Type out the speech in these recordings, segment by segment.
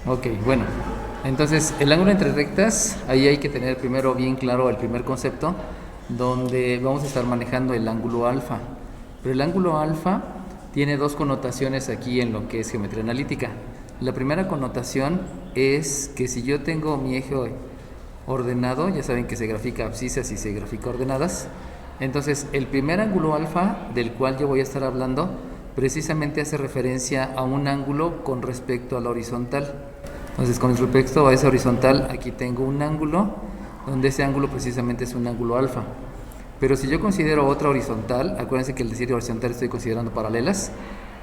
Ok, bueno. Entonces, el ángulo entre rectas, ahí hay que tener primero bien claro el primer concepto, donde vamos a estar manejando el ángulo alfa. Pero el ángulo alfa tiene dos connotaciones aquí en lo que es geometría analítica. La primera connotación es que si yo tengo mi eje ordenado, ya saben que se grafica abscisas y se grafica ordenadas, entonces el primer ángulo alfa del cual yo voy a estar hablando precisamente hace referencia a un ángulo con respecto a la horizontal. Entonces, con respecto a esa horizontal, aquí tengo un ángulo donde ese ángulo precisamente es un ángulo alfa. Pero si yo considero otra horizontal, acuérdense que al decir horizontal estoy considerando paralelas,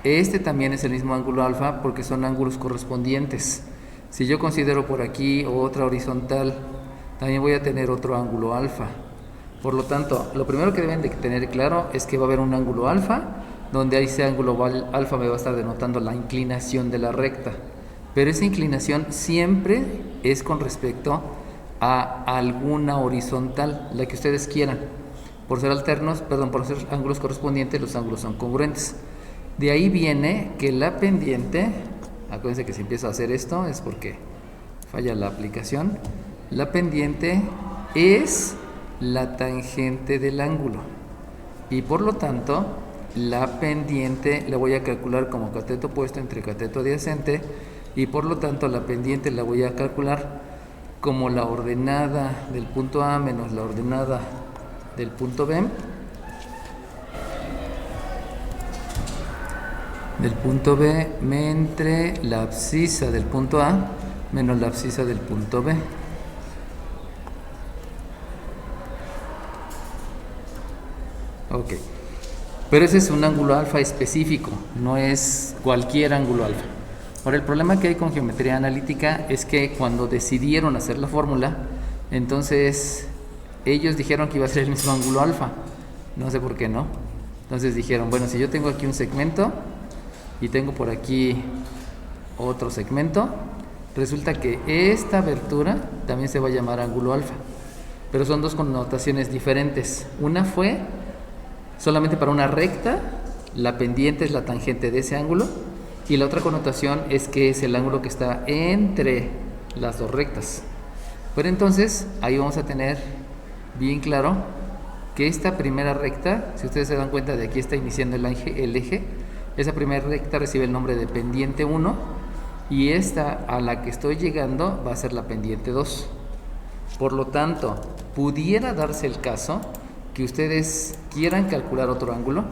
este también es el mismo ángulo alfa porque son ángulos correspondientes. Si yo considero por aquí otra horizontal, también voy a tener otro ángulo alfa. Por lo tanto, lo primero que deben de tener claro es que va a haber un ángulo alfa, donde ese ángulo alfa me va a estar denotando la inclinación de la recta. Pero esa inclinación siempre es con respecto a alguna horizontal, la que ustedes quieran. Por ser alternos, perdón, por ser ángulos correspondientes, los ángulos son congruentes. De ahí viene que la pendiente, acuérdense que si empiezo a hacer esto es porque falla la aplicación, la pendiente es la tangente del ángulo. Y por lo tanto, la pendiente la voy a calcular como cateto opuesto entre cateto adyacente, y por lo tanto la pendiente la voy a calcular como la ordenada del punto A menos la ordenada del punto B, entre la abscisa del punto A menos la abscisa del punto B. Ok, pero ese es un ángulo alfa específico, no es cualquier ángulo alfa. Ahora, el problema que hay con geometría analítica es que cuando decidieron hacer la fórmula, entonces ellos dijeron que iba a ser el mismo ángulo alfa. No sé por qué no. Entonces dijeron, bueno, si yo tengo aquí un segmento y tengo por aquí otro segmento, resulta que esta abertura también se va a llamar ángulo alfa. Pero son dos connotaciones diferentes. Una fue solamente para una recta, la pendiente es la tangente de ese ángulo, y la otra connotación es que es el ángulo que está entre las dos rectas. Pero entonces ahí vamos a tener bien claro que esta primera recta, si ustedes se dan cuenta, de aquí está iniciando el eje, esa primera recta recibe el nombre de pendiente 1, y esta a la que estoy llegando va a ser la pendiente 2. Por lo tanto, pudiera darse el caso que ustedes quieran calcular otro ángulo,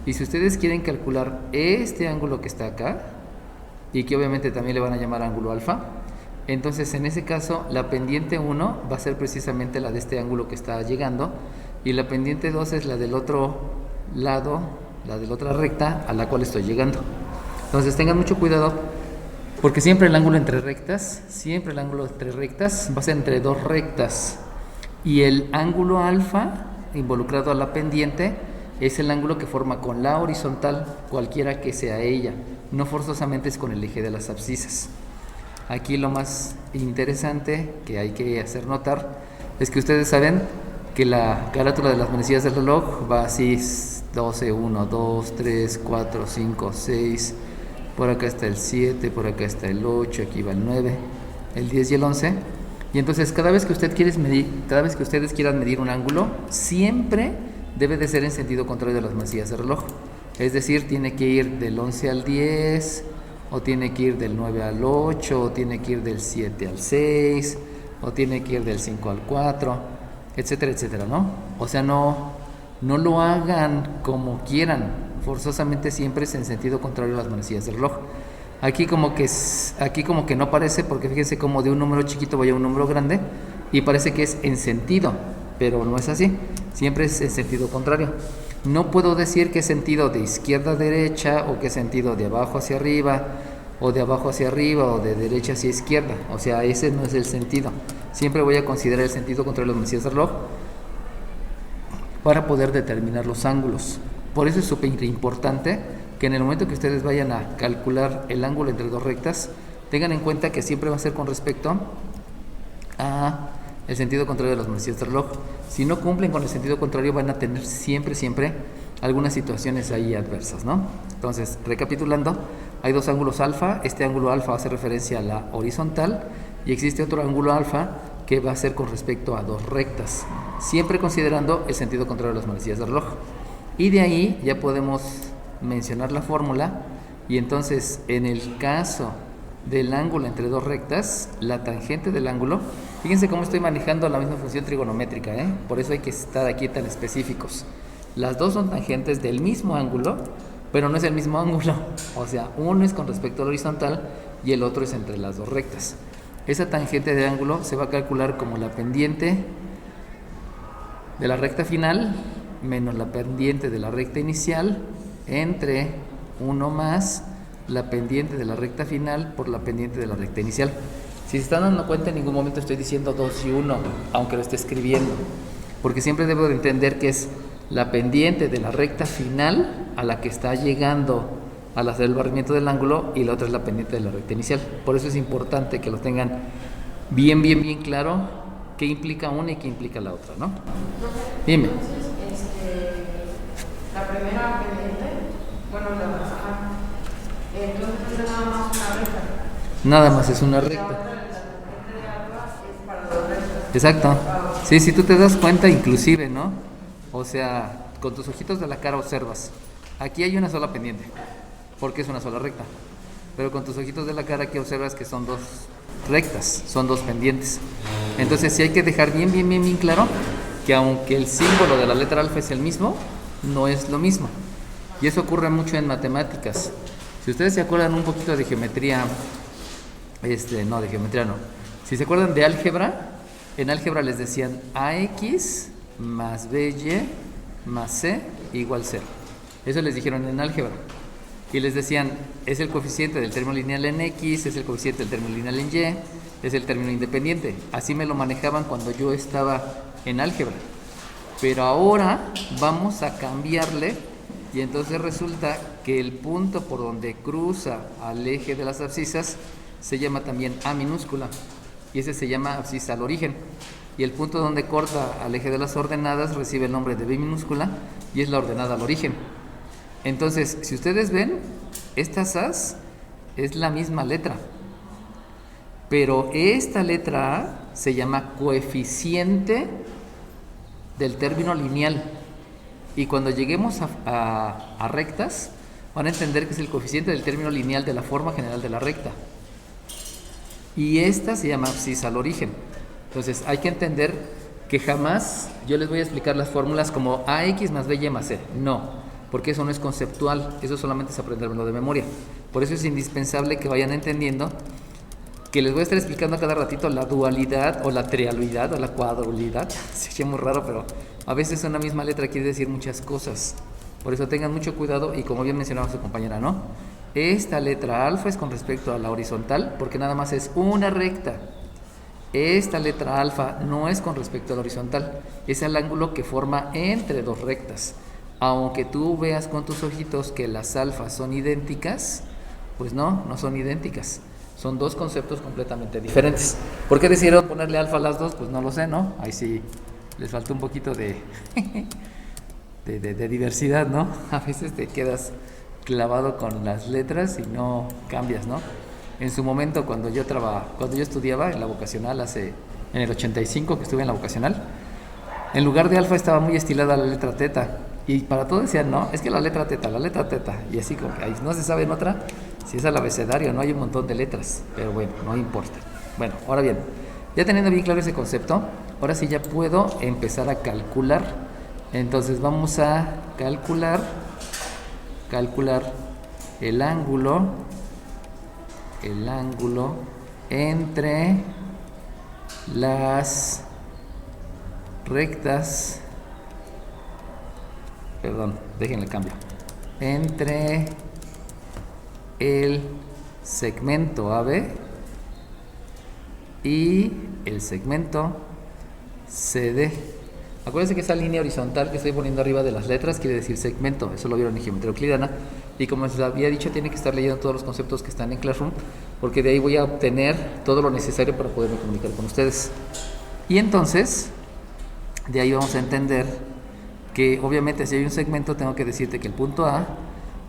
y si ustedes quieren calcular este ángulo que está acá, y que obviamente también le van a llamar ángulo alfa, entonces en ese caso la pendiente 1 va a ser precisamente la de este ángulo que está llegando, y la pendiente 2 es la del otro lado, la de la otra recta a la cual estoy llegando. Entonces tengan mucho cuidado, porque siempre el ángulo entre rectas va a ser entre dos rectas, y el ángulo alfa involucrado a la pendiente es el ángulo que forma con la horizontal, cualquiera que sea ella, no forzosamente es con el eje de las abscisas. Aquí lo más interesante que hay que hacer notar es que ustedes saben que la carátula de las manecillas del reloj va así: 12, 1, 2, 3, 4, 5, 6, por acá está el 7, por acá está el 8, aquí va el 9, el 10 y el 11. Y entonces cada vez que ustedes quieran medir un ángulo, siempre debe de ser en sentido contrario de las manecillas del reloj. Es decir, tiene que ir del 11 al 10, o tiene que ir del 9 al 8, o tiene que ir del 7 al 6, o tiene que ir del 5 al 4, etcétera, etcétera, ¿no? O sea, no lo hagan como quieran, forzosamente siempre es en sentido contrario a las manecillas del reloj. Aquí como que no parece, porque fíjense como de un número chiquito voy a un número grande y parece que es en sentido, pero no es así, siempre es en sentido contrario. No puedo decir que es sentido de izquierda a derecha, o que es sentido de abajo hacia arriba, o de abajo hacia arriba, o de derecha hacia izquierda. O sea, ese no es el sentido. Siempre voy a considerar el sentido contrario a las manecillas del reloj para poder determinar los ángulos. Por eso es súper importante que en el momento que ustedes vayan a calcular el ángulo entre dos rectas, tengan en cuenta que siempre va a ser con respecto a el sentido contrario de las manecillas del reloj. Si no cumplen con el sentido contrario, van a tener siempre algunas situaciones ahí adversas, ¿no? Entonces, recapitulando, Hay dos ángulos alfa, este ángulo alfa hace referencia a la horizontal y existe otro ángulo alfa que va a ser con respecto a dos rectas, siempre considerando el sentido contrario de las manecillas del reloj. Y de ahí ya podemos mencionar la fórmula y entonces en el caso del ángulo entre dos rectas, la tangente del ángulo, fíjense cómo estoy manejando la misma función trigonométrica, por eso hay que estar aquí tan específicos. Las dos son tangentes del mismo ángulo, pero no es el mismo ángulo, o sea, uno es con respecto a la horizontal y el otro es entre las dos rectas. Esa tangente de ángulo se va a calcular como la pendiente de la recta final menos la pendiente de la recta inicial entre 1 más la pendiente de la recta final por la pendiente de la recta inicial. Si se están dando cuenta, en ningún momento estoy diciendo 2 y 1, aunque lo esté escribiendo, porque siempre debo de entender que es la pendiente de la recta final a la que está llegando al hacer el barrimiento del ángulo y la otra es la pendiente de la recta inicial. Por eso es importante que lo tengan bien claro qué implica una y qué implica la otra, ¿no? Dime. Entonces, la primera pendiente, entonces es nada más una recta. Nada más es una recta. La tangente de alfa es para dos rectas. Exacto. Sí, si tú te das cuenta, inclusive, ¿no? O sea, con tus ojitos de la cara observas. Aquí hay una sola pendiente, porque es una sola recta. Pero con tus ojitos de la cara aquí observas que son dos rectas, son dos pendientes. Entonces sí hay que dejar bien claro que aunque el símbolo de la letra alfa es el mismo, no es lo mismo. Y eso ocurre mucho en matemáticas. Si ustedes se acuerdan un poquito de geometría, no, de geometría no. Si se acuerdan de álgebra, en álgebra les decían AX más BY más C igual 0. Eso les dijeron en álgebra. Y les decían, es el coeficiente del término lineal en X, es el coeficiente del término lineal en Y, es el término independiente. Así me lo manejaban cuando yo estaba en álgebra. Pero ahora vamos a cambiarle y entonces resulta que el punto por donde cruza al eje de las abscisas se llama también A minúscula y ese se llama abscisa al origen. Y el punto donde corta al eje de las ordenadas recibe el nombre de B minúscula y es la ordenada al origen. Entonces, si ustedes ven, estas A's es la misma letra, pero esta letra A se llama coeficiente del término lineal. Y cuando lleguemos a rectas, van a entender que es el coeficiente del término lineal de la forma general de la recta. Y esta se llama abscisa al origen. Entonces, hay que entender que jamás yo les voy a explicar las fórmulas como AX más BY más C. No. Porque eso no es conceptual, eso solamente es aprenderlo de memoria. Por eso es indispensable que vayan entendiendo que les voy a estar explicando a cada ratito la dualidad o la trialidad o la cuadrulidad. Se oye muy raro, pero a veces una misma letra quiere decir muchas cosas. Por eso tengan mucho cuidado y como bien mencionaba su compañera, ¿no? Esta letra alfa es con respecto a la horizontal porque nada más es una recta. Esta letra alfa no es con respecto a la horizontal, es el ángulo que forma entre dos rectas. Aunque tú veas con tus ojitos que las alfas son idénticas, pues no son idénticas. Son dos conceptos completamente diferentes. ¿Por qué decidieron ponerle alfa a las dos? Pues no lo sé, ¿no? Ahí sí les faltó un poquito de diversidad, ¿no? A veces te quedas clavado con las letras y no cambias, ¿no? En su momento, cuando yo estudiaba en la vocacional, en el 85 que estuve en la vocacional, en lugar de alfa estaba muy estilada la letra teta. Y para todos decían, no, es que la letra teta. Y así como que ahí no se sabe en otra si es el abecedario, no hay un montón de letras. Pero bueno, no importa. Bueno, ahora bien, ya teniendo bien claro ese concepto, ahora sí ya puedo empezar a calcular. Entonces vamos a calcular el ángulo entre las rectas. Perdón, déjenle cambio. Entre el segmento AB y el segmento CD. Acuérdense que esa línea horizontal que estoy poniendo arriba de las letras quiere decir segmento. Eso lo vieron en geometría euclidiana. Y como les había dicho, tiene que estar leyendo todos los conceptos que están en Classroom, porque de ahí voy a obtener todo lo necesario para poderme comunicar con ustedes. Y entonces, de ahí vamos a entender que obviamente si hay un segmento tengo que decirte que el punto A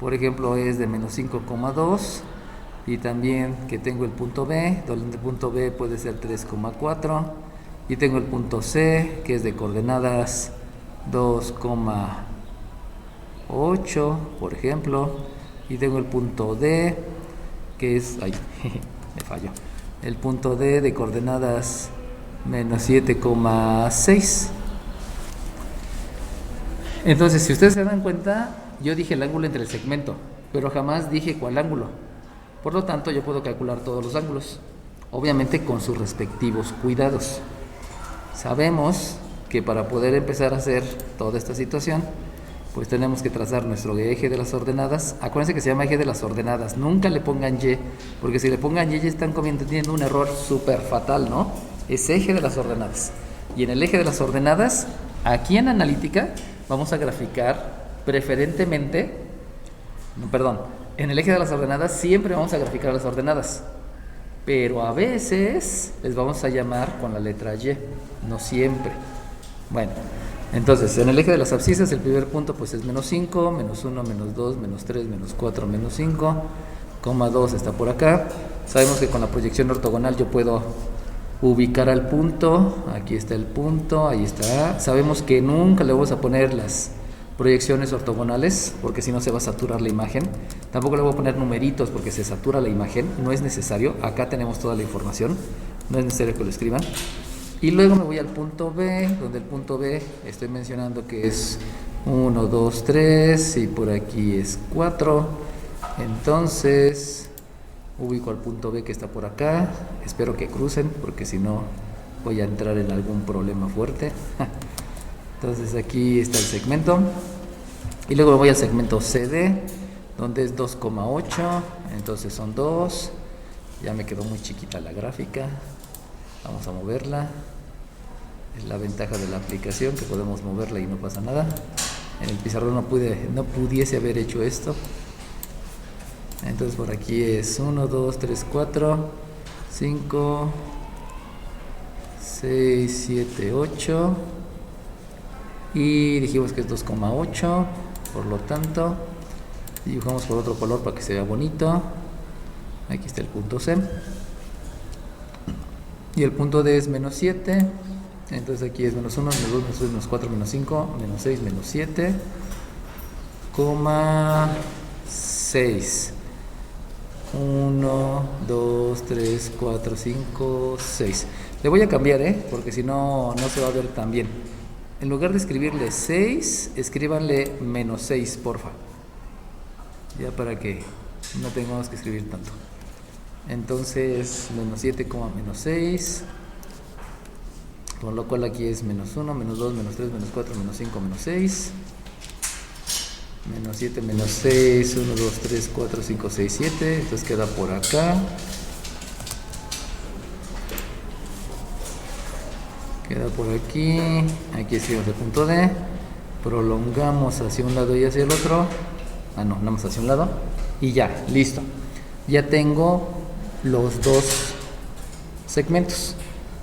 por ejemplo, es de menos 5,2, y también que tengo el punto B, donde el punto B puede ser 3,4, y tengo el punto C, que es de coordenadas 2,8, por ejemplo, y tengo el punto D, que es, ay, me falló, el punto D de coordenadas menos 7,6. Entonces, si ustedes se dan cuenta, yo dije el ángulo entre el segmento, pero jamás dije cuál ángulo. Por lo tanto, yo puedo calcular todos los ángulos, obviamente con sus respectivos cuidados. Sabemos que para poder empezar a hacer toda esta situación, pues tenemos que trazar nuestro eje de las ordenadas. Acuérdense que se llama eje de las ordenadas, nunca le pongan Y, porque si le pongan Y ya están cometiendo un error súper fatal, ¿no? Es eje de las ordenadas. Y en el eje de las ordenadas, aquí en analítica, vamos a graficar preferentemente, en el eje de las ordenadas siempre vamos a graficar las ordenadas, pero a veces les vamos a llamar con la letra Y, no siempre. Bueno, entonces en el eje de las abscisas el primer punto pues es menos 5, menos 1, menos 2, menos 3, menos 4, menos 5, coma 2 está por acá. Sabemos que con la proyección ortogonal yo puedo ubicar al punto, aquí está el punto, ahí está. Sabemos que nunca le vamos a poner las proyecciones ortogonales porque si no se va a saturar la imagen. Tampoco le voy a poner numeritos porque se satura la imagen, no es necesario. Acá tenemos toda la información, no es necesario que lo escriban. Y luego me voy al punto B, donde el punto B estoy mencionando que es 1, 2, 3 y por aquí es 4. Entonces ubico al punto B que está por acá, espero que crucen porque si no voy a entrar en algún problema fuerte. Entonces aquí está el segmento y luego me voy al segmento CD, donde es 2,8, entonces son 2. Ya me quedó muy chiquita la gráfica, vamos a moverla. Es la ventaja de la aplicación, que podemos moverla y no pasa nada. En el pizarrón no pudiese haber hecho esto. Entonces por aquí es 1, 2, 3, 4, 5, 6, 7, 8 y dijimos que es 2,8, por lo tanto dibujamos por otro color para que se vea bonito. Aquí está el punto C y el punto D es menos 7, entonces aquí es menos 1, menos 2, menos 3, menos 4, menos 5, menos 6, menos 7, 6. 1, 2, 3, 4, 5, 6. Le voy a cambiar, porque si no, no se va a ver tan bien. En lugar de escribirle 6, escríbanle menos 6, porfa. Ya para que no tengamos que escribir tanto. Entonces, menos 7, menos 6. Con lo cual aquí es menos 1, menos 2, menos 3, menos 4, menos 5, menos 6. Menos 7, menos 6, 1, 2, 3, 4, 5, 6, 7. Entonces queda por acá. Queda por aquí. Aquí escribimos el punto D. Prolongamos hacia un lado y hacia el otro. No, nada más hacia un lado. Y ya, listo. Ya tengo los dos segmentos.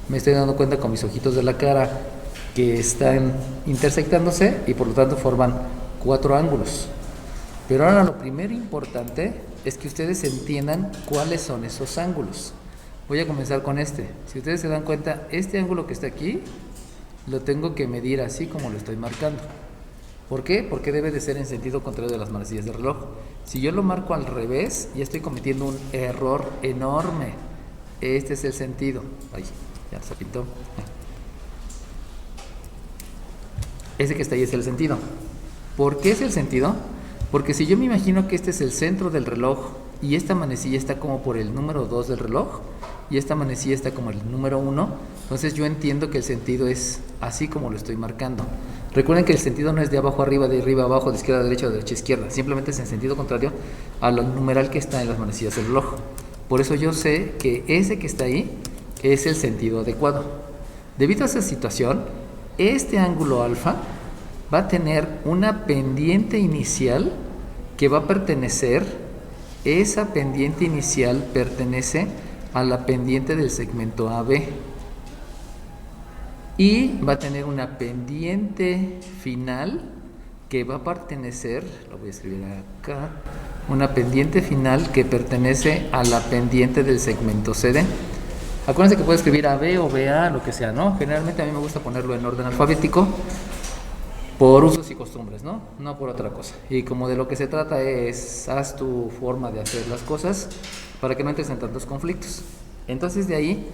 Me estoy dando cuenta con mis ojitos de la cara que están intersectándose y por lo tanto forman 4 ángulos. Pero ahora lo primero importante es que ustedes entiendan cuáles son esos ángulos. Voy a comenzar con este. Si ustedes se dan cuenta, este ángulo que está aquí lo tengo que medir así como lo estoy marcando. ¿Por qué? Porque debe de ser en sentido contrario de las manecillas de reloj. Si yo lo marco al revés, ya estoy cometiendo un error enorme. Este es el sentido. Ay, ya se pintó. Ese que está ahí es el sentido. ¿Por qué es el sentido? Porque si yo me imagino que este es el centro del reloj y esta manecilla está como por el número 2 del reloj y esta manecilla está como el número 1, entonces yo entiendo que el sentido es así como lo estoy marcando. Recuerden que el sentido no es de abajo a arriba, de arriba a abajo, de izquierda a derecha o de derecha a izquierda, simplemente es en sentido contrario al numeral que está en las manecillas del reloj. Por eso yo sé que ese que está ahí es el sentido adecuado. Debido a esa situación, este ángulo alfa va a tener una pendiente inicial que va a pertenecer, esa pendiente inicial pertenece a la pendiente del segmento AB y va a tener una pendiente final que va a pertenecer, lo voy a escribir acá, una pendiente final que pertenece a la pendiente del segmento CD. Acuérdense que puede escribir AB o BA, lo que sea, ¿no? Generalmente a mí me gusta ponerlo en orden alfabético por usos y costumbres, ¿no? No por otra cosa. Y como de lo que se trata es, haz tu forma de hacer las cosas para que no entres en tantos conflictos. Entonces de ahí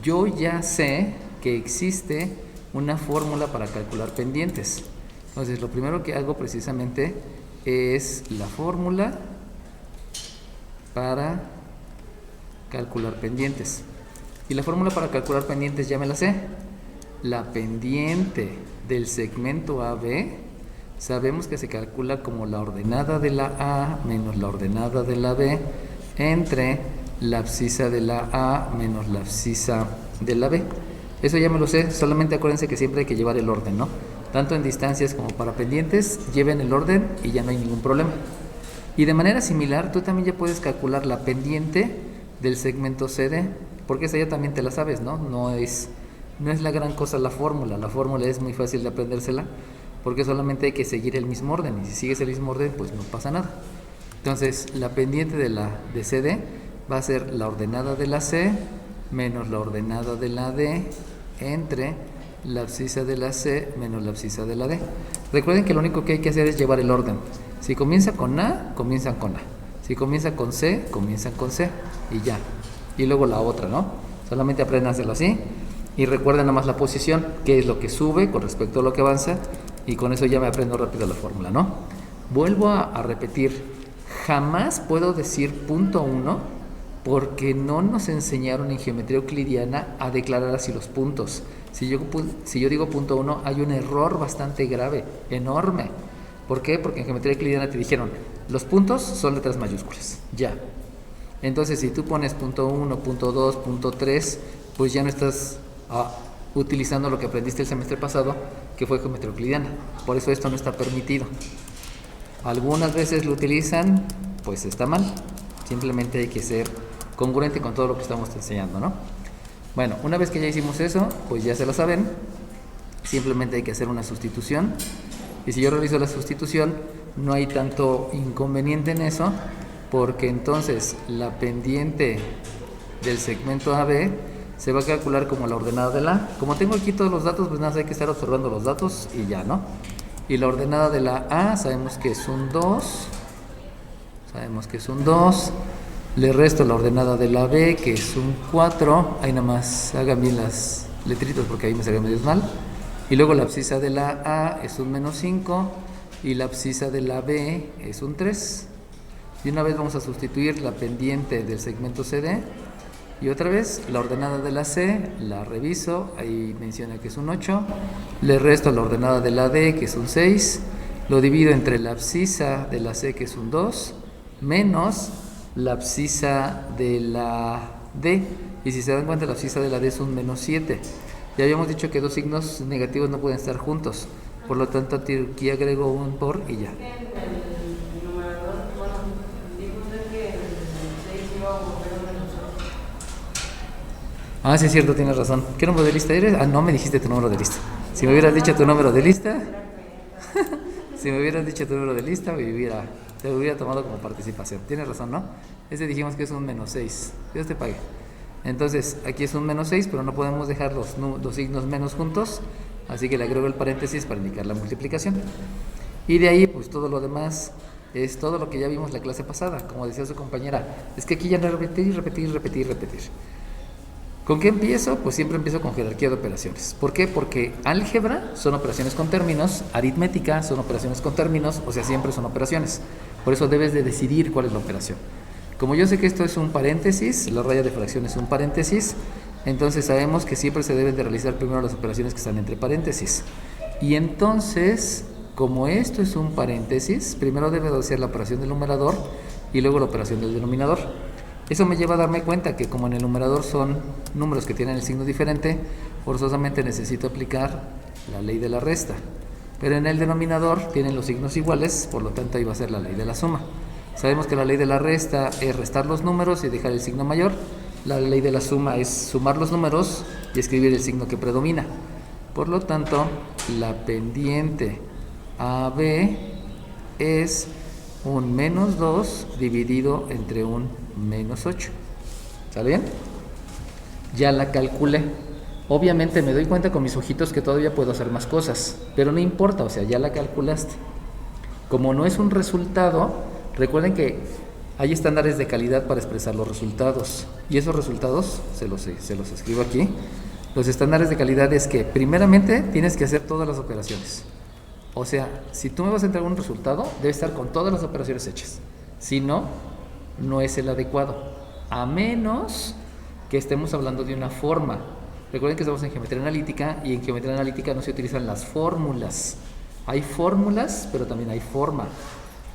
yo ya sé que existe una fórmula para calcular pendientes. Entonces lo primero que hago precisamente es la fórmula para calcular pendientes. Y la fórmula para calcular pendientes ya me la sé. La pendiente del segmento AB sabemos que se calcula como la ordenada de la A menos la ordenada de la B entre la abscisa de la A menos la abscisa de la B. Eso ya me lo sé, solamente acuérdense que siempre hay que llevar el orden, ¿no? Tanto en distancias como para pendientes, lleven el orden y ya no hay ningún problema. Y de manera similar, tú también ya puedes calcular la pendiente del segmento CD, porque esa ya también te la sabes, ¿no? No es la gran cosa la fórmula es muy fácil de aprendérsela, porque solamente hay que seguir el mismo orden, y si sigues el mismo orden, pues no pasa nada. Entonces, la pendiente de CD va a ser la ordenada de la C menos la ordenada de la D entre la abscisa de la C menos la abscisa de la D. Recuerden que lo único que hay que hacer es llevar el orden. Si comienza con A, comienzan con A. Si comienza con C, comienzan con C y ya. Y luego la otra, ¿no? Solamente aprendan a hacerlo así y recuerden nada más la posición, que es lo que sube con respecto a lo que avanza, y con eso ya me aprendo rápido la fórmula, ¿no? Vuelvo a repetir, jamás puedo decir punto 1 porque no nos enseñaron en geometría euclidiana a declarar así los puntos. Si yo digo punto 1, hay un error bastante grave, enorme. ¿Por qué? Porque en geometría euclidiana te dijeron, los puntos son letras mayúsculas, ya. Entonces, si tú pones punto 1, punto 2, punto 3, pues ya no estás utilizando lo que aprendiste el semestre pasado, que fue geometría euclidiana. Por eso esto no está permitido. Algunas veces lo utilizan, pues está mal. Simplemente hay que ser congruente con todo lo que estamos enseñando, ¿no? Bueno, una vez que ya hicimos eso, pues ya se lo saben. Simplemente hay que hacer una sustitución. Y si yo realizo la sustitución, no hay tanto inconveniente en eso, porque entonces la pendiente del segmento AB se va a calcular como la ordenada de la A. Como tengo aquí todos los datos, pues nada, hay que estar observando los datos y ya, ¿no? Y la ordenada de la A sabemos que es un 2. Le resto la ordenada de la B, que es un 4. Ahí nada más hagan bien las letritas porque ahí me salieron medio mal. Y luego la abscisa de la A es un menos 5 y la abscisa de la B es un 3. Y una vez vamos a sustituir la pendiente del segmento CD. Y otra vez la ordenada de la C, la reviso, ahí menciona que es un 8. Le resto la ordenada de la D, que es un 6. Lo divido entre la abscisa de la C, que es un 2, menos la abscisa de la D. Y si se dan cuenta, la abscisa de la D es un menos 7. Ya habíamos dicho que dos signos negativos no pueden estar juntos. Por lo tanto, aquí agrego un por y ya. Ah, sí es cierto, tienes razón. ¿Qué número de lista eres? Ah, no me dijiste tu número de lista. Si me hubieras dicho tu número de lista, te hubiera tomado como participación. Tienes razón, ¿no? Ese dijimos que es un menos 6. Dios te pague. Entonces, aquí es un menos 6, pero no podemos dejar los signos menos juntos, así que le agrego el paréntesis para indicar la multiplicación. Y de ahí, pues todo lo demás es todo lo que ya vimos la clase pasada. Como decía su compañera, es que aquí ya no repetir. ¿Con qué empiezo? Pues siempre empiezo con jerarquía de operaciones. ¿Por qué? Porque álgebra son operaciones con términos, aritmética son operaciones con términos, o sea, siempre son operaciones. Por eso debes de decidir cuál es la operación. Como yo sé que esto es un paréntesis, la raya de fracción es un paréntesis, entonces sabemos que siempre se deben de realizar primero las operaciones que están entre paréntesis. Y entonces, como esto es un paréntesis, primero debe de hacer la operación del numerador y luego la operación del denominador. Eso me lleva a darme cuenta que como en el numerador son números que tienen el signo diferente, forzosamente necesito aplicar la ley de la resta. Pero en el denominador tienen los signos iguales, por lo tanto ahí va a ser la ley de la suma. Sabemos que la ley de la resta es restar los números y dejar el signo mayor. La ley de la suma es sumar los números y escribir el signo que predomina. Por lo tanto, la pendiente AB es un menos 2 dividido entre un menos 8. ¿Sale bien? Ya la calculé. Obviamente me doy cuenta con mis ojitos que todavía puedo hacer más cosas, pero no importa, o sea, ya la calculaste. Como no es un resultado, recuerden que hay estándares de calidad para expresar los resultados. Y esos resultados, se los escribo aquí. Los estándares de calidad es que primeramente tienes que hacer todas las operaciones. O sea, si tú me vas a entregar un resultado, debe estar con todas las operaciones hechas. Si no, no es el adecuado. A menos que estemos hablando de una forma. Recuerden que estamos en geometría analítica y en geometría analítica no se utilizan las fórmulas. Hay fórmulas, pero también hay forma.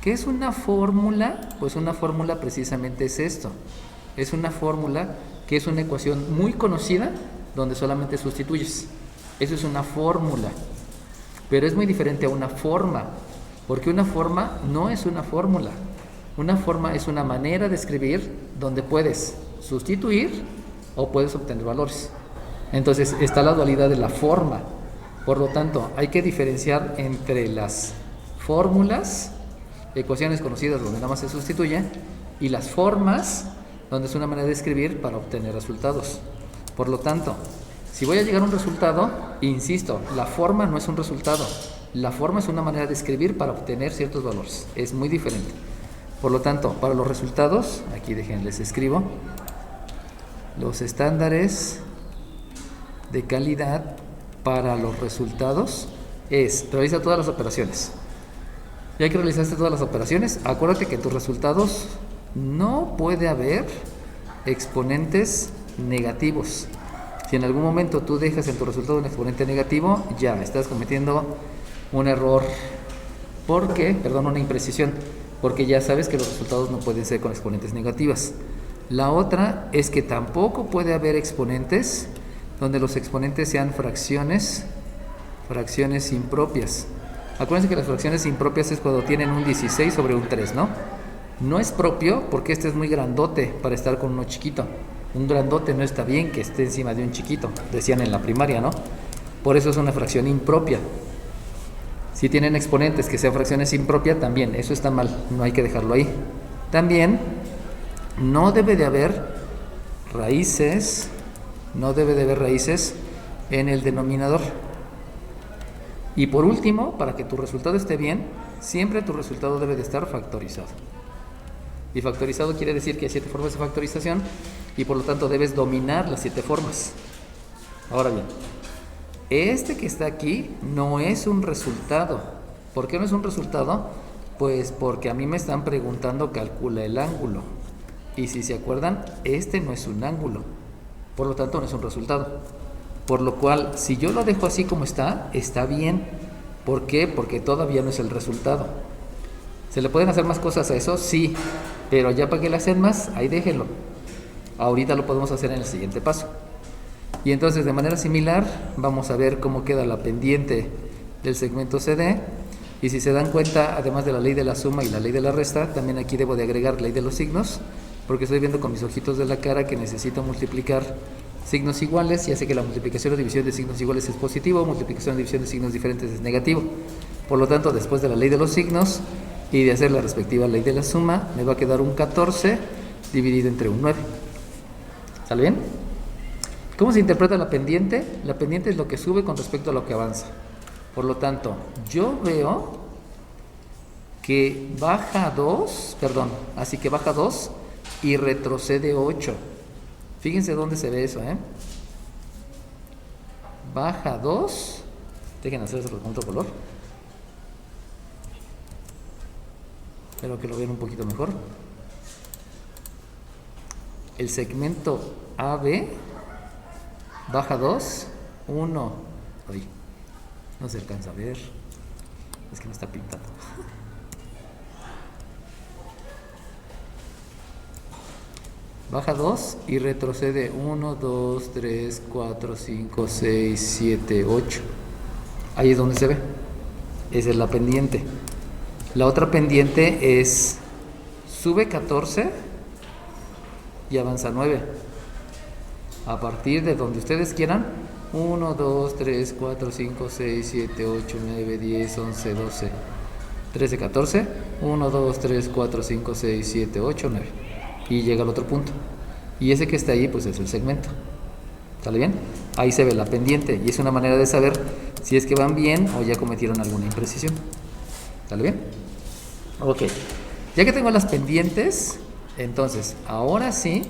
¿Qué es una fórmula? Pues una fórmula precisamente es esto. Es una fórmula que es una ecuación muy conocida donde solamente sustituyes. Eso es una fórmula. Pero es muy diferente a una forma, porque una forma no es una fórmula. Una forma es una manera de escribir donde puedes sustituir o puedes obtener valores. Entonces está la dualidad de la forma. Por lo tanto, hay que diferenciar entre las fórmulas, ecuaciones conocidas donde nada más se sustituye, y las formas, donde es una manera de escribir para obtener resultados. Por lo tanto, si voy a llegar a un resultado, insisto, la forma no es un resultado. La forma es una manera de escribir para obtener ciertos valores. Es muy diferente. Por lo tanto, para los resultados, aquí les escribo, los estándares de calidad para los resultados es, realiza todas las operaciones. Ya que realizaste todas las operaciones, acuérdate que en tus resultados no puede haber exponentes negativos. Si en algún momento tú dejas en tu resultado un exponente negativo, ya estás cometiendo un error. ¿Por qué? Perdón, una imprecisión. Porque ya sabes que los resultados no pueden ser con exponentes negativas. La otra es que tampoco puede haber exponentes donde los exponentes sean fracciones impropias. Acuérdense que las fracciones impropias es cuando tienen un 16 sobre un 3, ¿no? No es propio porque este es muy grandote para estar con uno chiquito. Un grandote no está bien que esté encima de un chiquito, decían en la primaria, ¿no? Por eso es una fracción impropia. Si tienen exponentes que sean fracciones impropias, también, eso está mal, no hay que dejarlo ahí. También no debe de haber raíces en el denominador. Y por último, para que tu resultado esté bien, siempre tu resultado debe de estar factorizado. Y factorizado quiere decir que hay 7 formas de factorización y por lo tanto debes dominar las 7 formas. Ahora bien, este que está aquí no es un resultado. ¿Por qué no es un resultado? Pues porque a mí me están preguntando calcula el ángulo. Y si se acuerdan, este no es un ángulo. Por lo tanto no es un resultado. Por lo cual, si yo lo dejo así como está bien. ¿Por qué? Porque todavía no es el resultado. ¿Se le pueden hacer más cosas a eso? Sí. Pero ya para que le hacen más, ahí déjenlo. Ahorita lo podemos hacer en el siguiente paso. Y entonces de manera similar vamos a ver cómo queda la pendiente del segmento CD. Y si se dan cuenta, además de la ley de la suma y la ley de la resta, también aquí debo de agregar ley de los signos, porque estoy viendo con mis ojitos de la cara que necesito multiplicar signos iguales. Ya sé que la multiplicación o división de signos iguales es positivo, multiplicación o división de signos diferentes es negativo. Por lo tanto, después de la ley de los signos y de hacer la respectiva ley de la suma, me va a quedar un 14 dividido entre un 9. ¿Sale bien? ¿Cómo se interpreta la pendiente? La pendiente es lo que sube con respecto a lo que avanza. Por lo tanto, yo veo que baja 2, así que baja 2 y retrocede 8. Fíjense dónde se ve eso, Baja 2, dejen hacerse con otro color. Espero que lo vean un poquito mejor. El segmento AB baja 2, 1. Ay, no se alcanza a ver. Es que no está pintando. Baja 2 y retrocede 1, 2, 3, 4, 5, 6, 7, 8. Ahí es donde se ve. Esa es la pendiente. La otra pendiente es sube 14 y avanza 9. A partir de donde ustedes quieran, 1, 2, 3, 4, 5, 6, 7, 8, 9, 10, 11, 12, 13, 14. 1, 2, 3, 4, 5, 6, 7, 8, 9. Y llega al otro punto. Y ese que está ahí, pues es el segmento. ¿Sale bien? Ahí se ve la pendiente y es una manera de saber si es que van bien o ya cometieron alguna imprecisión. ¿Sale bien? Ok. Ya que tengo las pendientes, entonces ahora sí,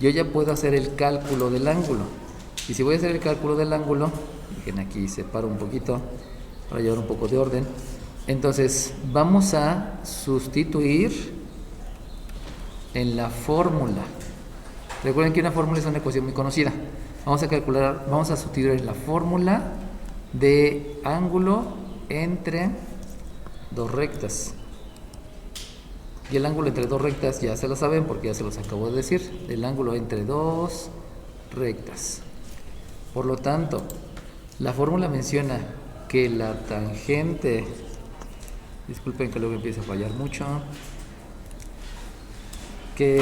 yo ya puedo hacer el cálculo del ángulo. Y si voy a hacer el cálculo del ángulo, miren aquí separo un poquito para llevar un poco de orden. Entonces vamos a sustituir en la fórmula. Recuerden que una fórmula es una ecuación muy conocida. Vamos a sustituir en la fórmula de ángulo entre dos rectas. Y el ángulo entre dos rectas ya se lo saben porque ya se los acabo de decir. El ángulo entre dos rectas. Por lo tanto, la fórmula menciona que la tangente, disculpen que luego empiece a fallar mucho, que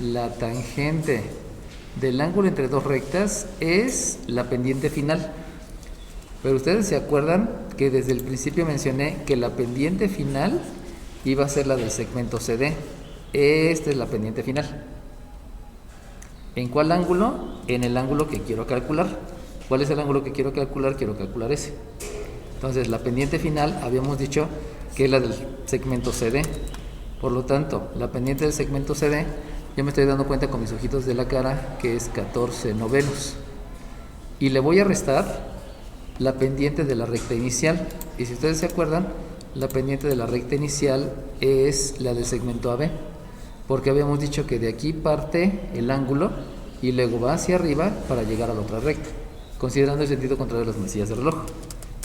la tangente del ángulo entre dos rectas es la pendiente final. Pero ustedes se acuerdan que desde el principio mencioné que la pendiente final iba a ser la del segmento CD. Esta es la pendiente final. ¿En cuál ángulo? En el ángulo que quiero calcular. ¿Cuál es el ángulo que quiero calcular? Quiero calcular ese. Entonces la pendiente final habíamos dicho que es la del segmento CD. Por lo tanto, la pendiente del segmento CD, yo me estoy dando cuenta con mis ojitos de la cara que es 14 novenos. Y le voy a restar la pendiente de la recta inicial. Y si ustedes se acuerdan, la pendiente de la recta inicial es la del segmento AB. Porque habíamos dicho que de aquí parte el ángulo y luego va hacia arriba para llegar a la otra recta, considerando el sentido contrario de las manecillas del reloj.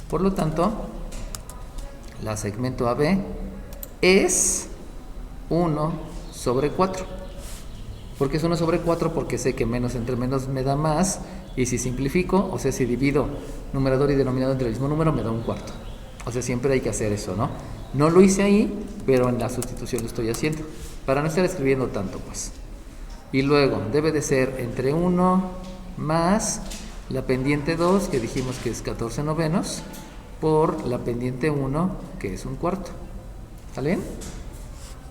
Por lo tanto, la segmento AB es 1 sobre 4. ¿Por qué es 1 sobre 4? Porque sé que menos entre menos me da más, y si simplifico, o sea, si divido numerador y denominador entre el mismo número, me da un cuarto. O sea, siempre hay que hacer eso, ¿no? No lo hice ahí, pero en la sustitución lo estoy haciendo, para no estar escribiendo tanto, pues. Y luego, debe de ser entre 1 más la pendiente 2, que dijimos que es 14 novenos, por la pendiente 1, que es un cuarto. ¿Sale bien?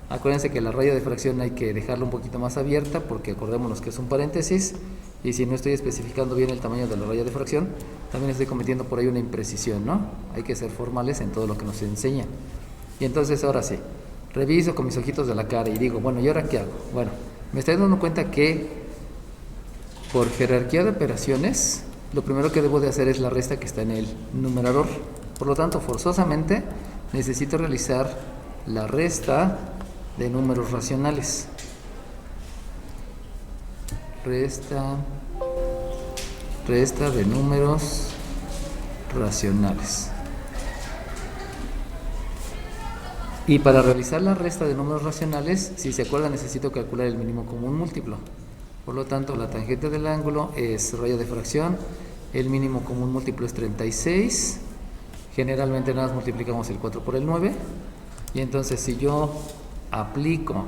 Acuérdense que la raya de fracción hay que dejarla un poquito más abierta, porque acordémonos que es un paréntesis, y si no estoy especificando bien el tamaño de la raya de fracción, también estoy cometiendo por ahí una imprecisión, ¿no? Hay que ser formales en todo lo que nos enseña. Y entonces ahora sí, reviso con mis ojitos de la cara y digo, bueno, ¿y ahora qué hago? Bueno, me estoy dando cuenta que por jerarquía de operaciones, lo primero que debo de hacer es la resta que está en el numerador. Por lo tanto, forzosamente necesito realizar la resta de números racionales. Resta de números racionales. Y para realizar la resta de números racionales, si se acuerdan, necesito calcular el mínimo común múltiplo. Por lo tanto, la tangente del ángulo es raya de fracción, el mínimo común múltiplo es 36, generalmente nada más multiplicamos el 4 por el 9, y entonces si yo aplico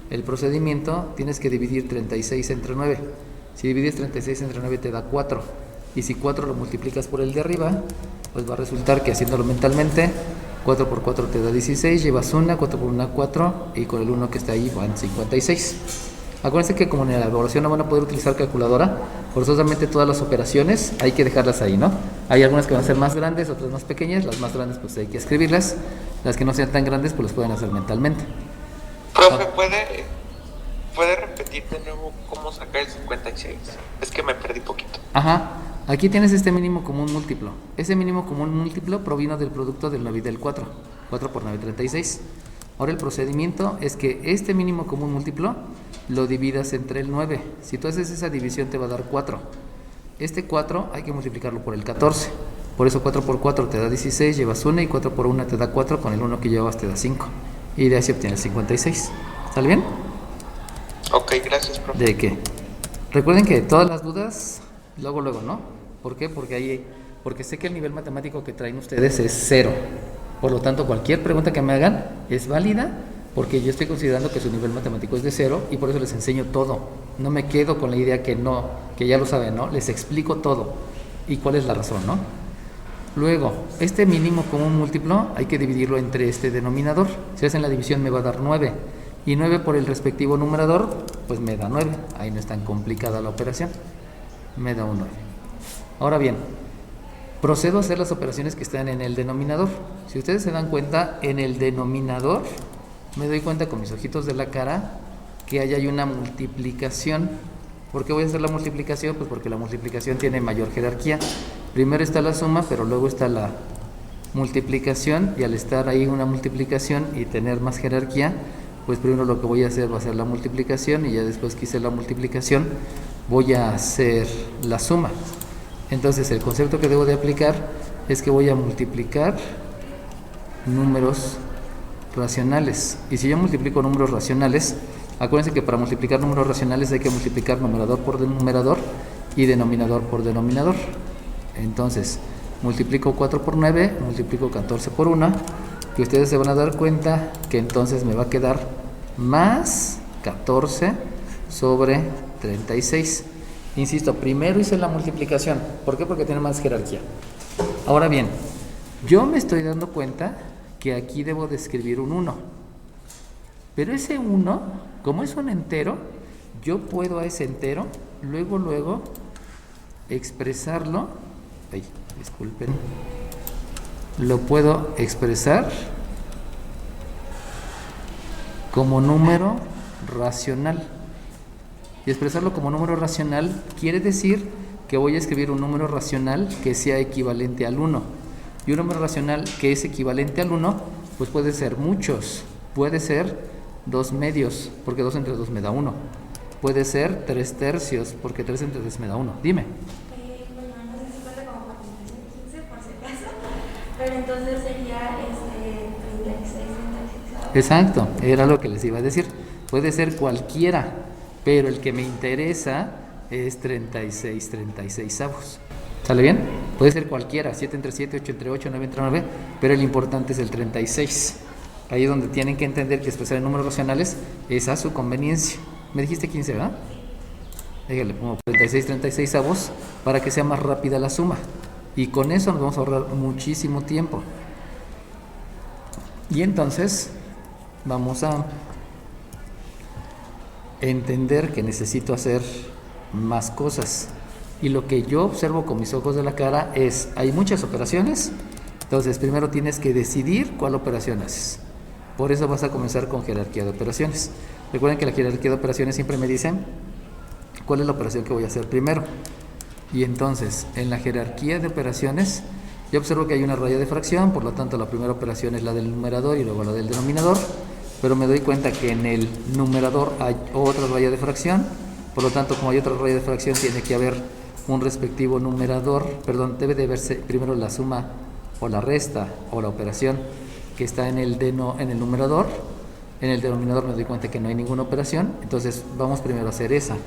el procedimiento, tienes que dividir 36 entre 9. Si divides 36 entre 9 te da 4, y si 4 lo multiplicas por el de arriba, pues va a resultar que, haciéndolo mentalmente, 4 por 4 te da 16, llevas 1, 4 por 1, 4, y con el 1 que está ahí van 56. Acuérdense que como en la elaboración no van a poder utilizar calculadora, forzosamente todas las operaciones hay que dejarlas ahí, ¿no? Hay algunas que van a ser más grandes, otras más pequeñas. Las más grandes pues hay que escribirlas, las que no sean tan grandes pues las pueden hacer mentalmente. Profe, ¿puede repetir de nuevo cómo sacar el 56? Es que me perdí poquito. Ajá, aquí tienes este mínimo común múltiplo. Ese mínimo común múltiplo provino del producto del 9 y del 4. 4 por 9, 36. Ahora el procedimiento es que este mínimo común múltiplo lo dividas entre el 9. Si tú haces esa división te va a dar 4. Este 4 hay que multiplicarlo por el 14. Por eso 4 por 4 te da 16, llevas 1, y 4 por 1 te da 4, con el 1 que llevas te da 5. Y de ahí se obtiene 56. ¿Sale bien? Ok, gracias, profe. ¿De qué? Recuerden que todas las dudas, luego, ¿no? ¿Por qué? Porque sé que el nivel matemático que traen ustedes es 0. Por lo tanto, cualquier pregunta que me hagan es válida porque yo estoy considerando que su nivel matemático es de 0 y por eso les enseño todo. No me quedo con la idea que no, que ya lo saben, ¿no? Les explico todo y cuál es la razón, ¿no? Luego, este mínimo común múltiplo hay que dividirlo entre este denominador. Si hacen la división me va a dar 9 y 9 por el respectivo numerador, pues me da 9. Ahí no es tan complicada la operación, me da un 9. Ahora bien, procedo a hacer las operaciones que están en el denominador. Si ustedes se dan cuenta, en el denominador me doy cuenta con mis ojitos de la cara que ahí hay una multiplicación. ¿Por qué voy a hacer la multiplicación? Pues porque la multiplicación tiene mayor jerarquía. Primero está la suma, pero luego está la multiplicación, y al estar ahí una multiplicación y tener más jerarquía, pues primero lo que voy a hacer va a ser la multiplicación, y ya después que hice la multiplicación voy a hacer la suma. Entonces el concepto que debo de aplicar es que voy a multiplicar números racionales. Y si yo multiplico números racionales, acuérdense que para multiplicar números racionales hay que multiplicar numerador por numerador y denominador por denominador. Entonces multiplico 4 por 9, multiplico 14 por 1, que ustedes se van a dar cuenta que entonces me va a quedar más 14 sobre 36. Insisto, primero hice la multiplicación. ¿Por qué? Porque tiene más jerarquía. Ahora bien, yo me estoy dando cuenta que aquí debo de escribir un 1. Pero ese 1, como es un entero, yo puedo a ese entero, luego expresarlo. Ay, disculpen. Lo puedo expresar como número racional. Y expresarlo como número racional quiere decir que voy a escribir un número racional que sea equivalente al 1. Y un número racional que es equivalente al 1, pues puede ser muchos. Puede ser 2 medios, porque 2 entre 2 me da 1. Puede ser 3 tercios, porque 3 entre 3 me da 1. Dime. Bueno, no sé si cuenta como participación 15 por si acaso, pero entonces sería 36. Exacto, era lo que les iba a decir. Puede ser cualquiera, pero el que me interesa es 36 avos. ¿Sale bien? Puede ser cualquiera, 7 entre 7, 8 entre 8, 9 entre 9, pero el importante es el 36. Ahí es donde tienen que entender que expresar en números racionales es a su conveniencia. Me dijiste 15, ¿verdad? Déjale, pongo 36 avos para que sea más rápida la suma. Y con eso nos vamos a ahorrar muchísimo tiempo. Y entonces vamos a entender que necesito hacer más cosas. Y lo que yo observo con mis ojos de la cara es, hay muchas operaciones, entonces primero tienes que decidir cuál operación haces. Por eso vas a comenzar con jerarquía de operaciones. Recuerden que la jerarquía de operaciones siempre me dicen cuál es la operación que voy a hacer primero. Y entonces, en la jerarquía de operaciones, yo observo que hay una raya de fracción, por lo tanto la primera operación es la del numerador y luego la del denominador, pero me doy cuenta que en el numerador hay otra raya de fracción, por lo tanto, como hay otra raya de fracción, tiene que haber un respectivo numerador, debe de verse primero la suma o la resta o la operación que está en el numerador. En el denominador me doy cuenta que no hay ninguna operación, entonces vamos primero a hacer esa.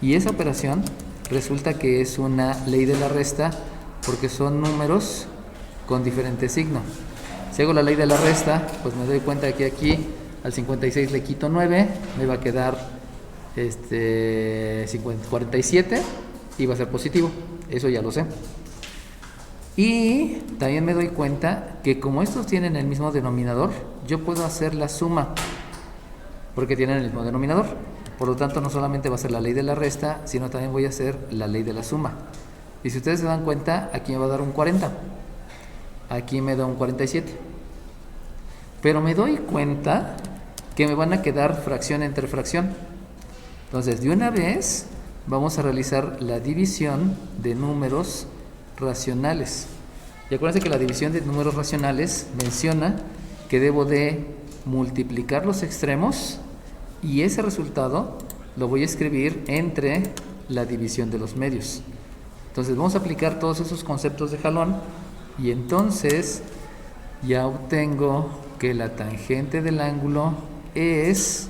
Y esa operación resulta que es una ley de la resta porque son números con diferente signo. Si hago la ley de la resta, pues me doy cuenta que aquí al 56 le quito 9, me va a quedar 47 y va a ser positivo, eso ya lo sé. Y también me doy cuenta que como estos tienen el mismo denominador, yo puedo hacer la suma porque tienen el mismo denominador. Por lo tanto, no solamente va a ser la ley de la resta, sino también voy a hacer la ley de la suma. Y si ustedes se dan cuenta, aquí me va a dar un 40, aquí me da un 47. Pero me doy cuenta que me van a quedar fracción entre fracción. Entonces, de una vez vamos a realizar la división de números racionales. Y acuérdense que la división de números racionales menciona que debo de multiplicar los extremos y ese resultado lo voy a escribir entre la división de los medios. Entonces vamos a aplicar todos esos conceptos de jalón y entonces ya obtengo que la tangente del ángulo es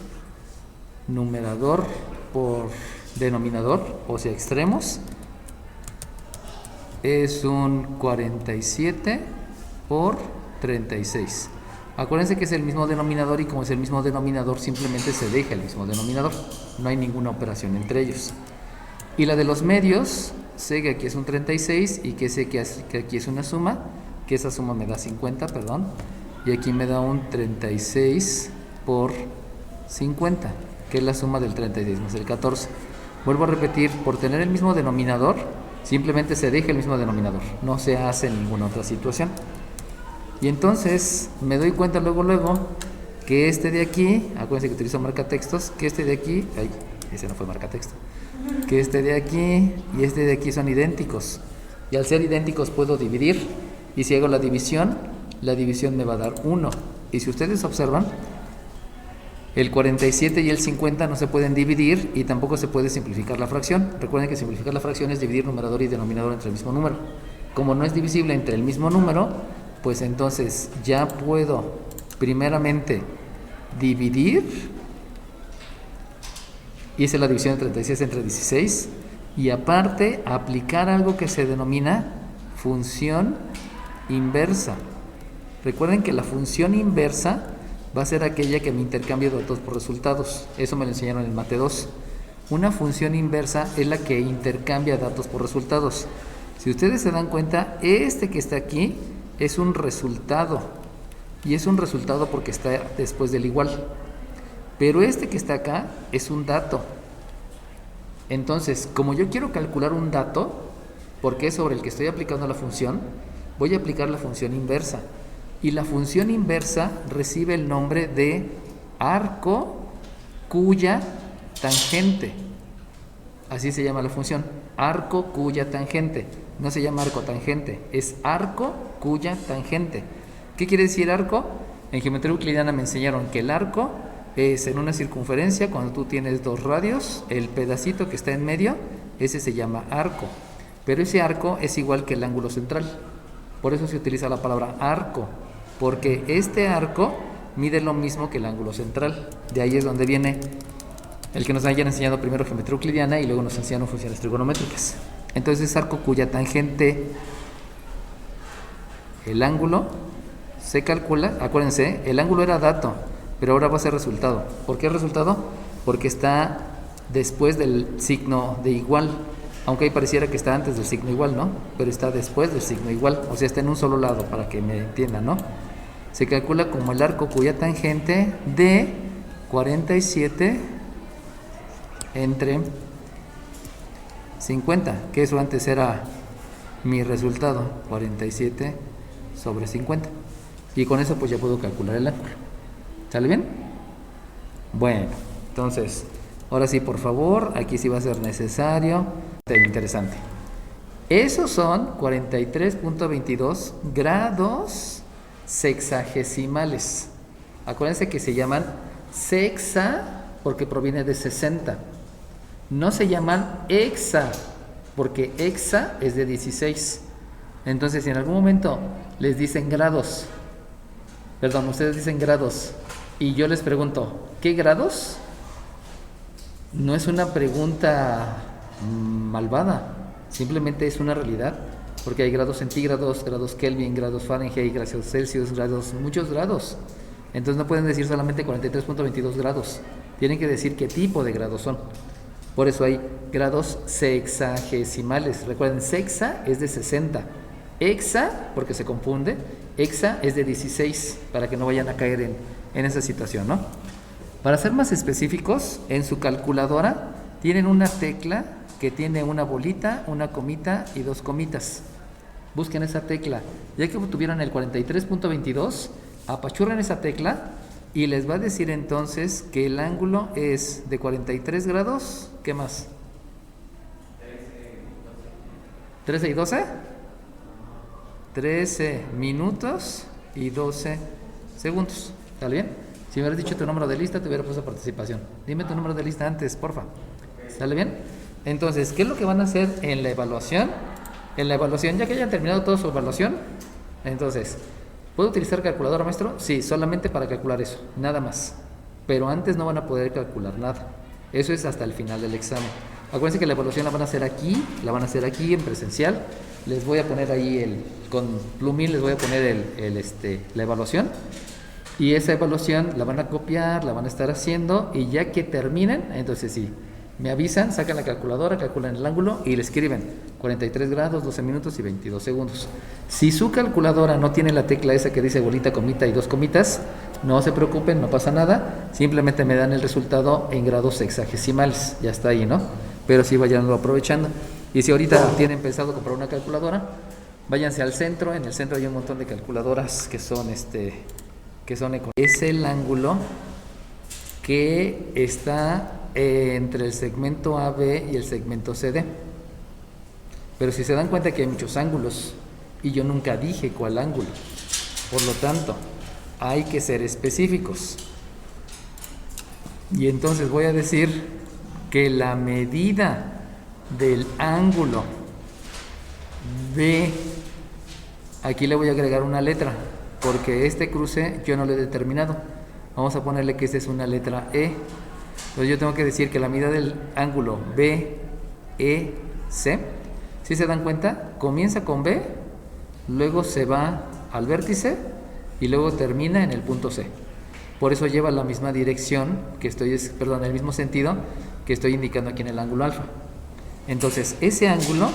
numerador por denominador, o sea, extremos, es un 47 por 36. Acuérdense que es el mismo denominador y como es el mismo denominador simplemente se deja el mismo denominador. No hay ninguna operación entre ellos. Y la de los medios, sé que aquí es un 36 y que sé que aquí es una suma, que esa suma me da 50, perdón. Y aquí me da un 36 por 50, que es la suma del 36 más el 14. Vuelvo a repetir, por tener el mismo denominador, simplemente se deja el mismo denominador, no se hace ninguna otra situación. Y entonces me doy cuenta luego que este de aquí, acuérdense que utilizo marcatextos, que este de aquí, ay, ese no fue marcatexto, que este de aquí y este de aquí son idénticos. Y al ser idénticos puedo dividir, y si hago la división me va a dar 1. Y si ustedes observan, el 47 y el 50 no se pueden dividir y tampoco se puede simplificar la fracción. Recuerden que simplificar la fracción es dividir numerador y denominador entre el mismo número. Como no es divisible entre el mismo número, pues entonces ya puedo primeramente dividir. Hice la división de 36 entre 16 y aparte aplicar algo que se denomina función inversa. Recuerden que la función inversa va a ser aquella que me intercambia datos por resultados. Eso me lo enseñaron en Mate 2. Una función inversa es la que intercambia datos por resultados. Si ustedes se dan cuenta, este que está aquí es un resultado. Y es un resultado porque está después del igual. Pero este que está acá es un dato. Entonces, como yo quiero calcular un dato, porque es sobre el que estoy aplicando la función, voy a aplicar la función inversa. Y la función inversa recibe el nombre de arco cuya tangente. Así se llama la función, arco cuya tangente. No se llama arco tangente, es arco cuya tangente. ¿Qué quiere decir arco? En geometría euclidiana me enseñaron que el arco es en una circunferencia, cuando tú tienes dos radios, el pedacito que está en medio, ese se llama arco. Pero ese arco es igual que el ángulo central. Por eso se utiliza la palabra arco, porque este arco mide lo mismo que el ángulo central. De ahí es donde viene el que nos hayan enseñado primero geometría euclidiana y luego nos enseñaron funciones trigonométricas. Entonces es arco cuya tangente, el ángulo se calcula, acuérdense, el ángulo era dato, pero ahora va a ser resultado. ¿Por qué resultado? Porque está después del signo de igual. Aunque ahí pareciera que está antes del signo igual, ¿no? Pero está después del signo igual, o sea, está en un solo lado, para que me entiendan, ¿no? Se calcula como el arco cuya tangente de 47 entre 50, que eso antes era mi resultado, 47 sobre 50. Y con eso pues ya puedo calcular el ángulo. ¿Sale bien? Bueno, entonces, ahora sí, por favor, aquí sí va a ser necesario. Interesante. Esos son 43.22 grados sexagesimales. Acuérdense que se llaman sexa porque proviene de 60. No se llaman hexa porque hexa es de 16. Entonces, si en algún momento les dicen grados, perdón, ustedes dicen grados y yo les pregunto, ¿qué grados? No es una pregunta malvada, simplemente es una realidad, porque hay grados centígrados, grados Kelvin, grados Fahrenheit, grados Celsius, grados, muchos grados. Entonces no pueden decir solamente 43.22 grados, tienen que decir qué tipo de grados son. Por eso hay grados sexagesimales. Recuerden, sexa es de 60, hexa, porque se confunde, hexa es de 16, para que no vayan a caer en esa situación, ¿no? Para ser más específicos, en su calculadora tienen una tecla que tiene una bolita, una comita y dos comitas. Busquen esa tecla. Ya que obtuvieron el 43.22, apachurren esa tecla y les va a decir entonces que el ángulo es de 43 grados. ¿Qué más? 13 y 12. 13 minutos y 12 segundos. ¿Está bien? Si me hubieras dicho tu número de lista, te hubiera puesto participación. Dime tu número de lista antes, porfa. ¿Sale bien? Entonces, ¿qué es lo que van a hacer en la evaluación? En la evaluación, ya que hayan terminado toda su evaluación, entonces, ¿puedo utilizar calculadora, maestro? Sí, solamente para calcular eso, nada más. Pero antes no van a poder calcular nada. Eso es hasta el final del examen. Acuérdense que la evaluación la van a hacer aquí en presencial. Les voy a poner ahí con plumín, les voy a poner la evaluación. Y esa evaluación la van a copiar, la van a estar haciendo y ya que terminen, entonces sí, me avisan, sacan la calculadora, calculan el ángulo y le escriben 43 grados, 12 minutos y 22 segundos. Si su calculadora no tiene la tecla esa que dice bolita, comita y 2 comitas, no se preocupen, no pasa nada, simplemente me dan el resultado en grados sexagesimales, ya está ahí, ¿no? Pero sí vayanlo aprovechando. Y si ahorita tienen pensado comprar una calculadora, váyanse al centro, en el centro hay un montón de calculadoras que son es el ángulo que está entre el segmento AB y el segmento CD. Pero si se dan cuenta que hay muchos ángulos y yo nunca dije cuál ángulo, por lo tanto hay que ser específicos. Y entonces voy a decir que la medida del ángulo B, aquí le voy a agregar una letra porque este cruce yo no lo he determinado. Vamos a ponerle que esta es una letra E. Entonces yo tengo que decir que la medida del ángulo BEC, si se dan cuenta, comienza con B, luego se va al vértice y luego termina en el punto C. Por eso lleva la misma dirección que el mismo sentido que estoy indicando aquí en el ángulo alfa. Entonces ese ángulo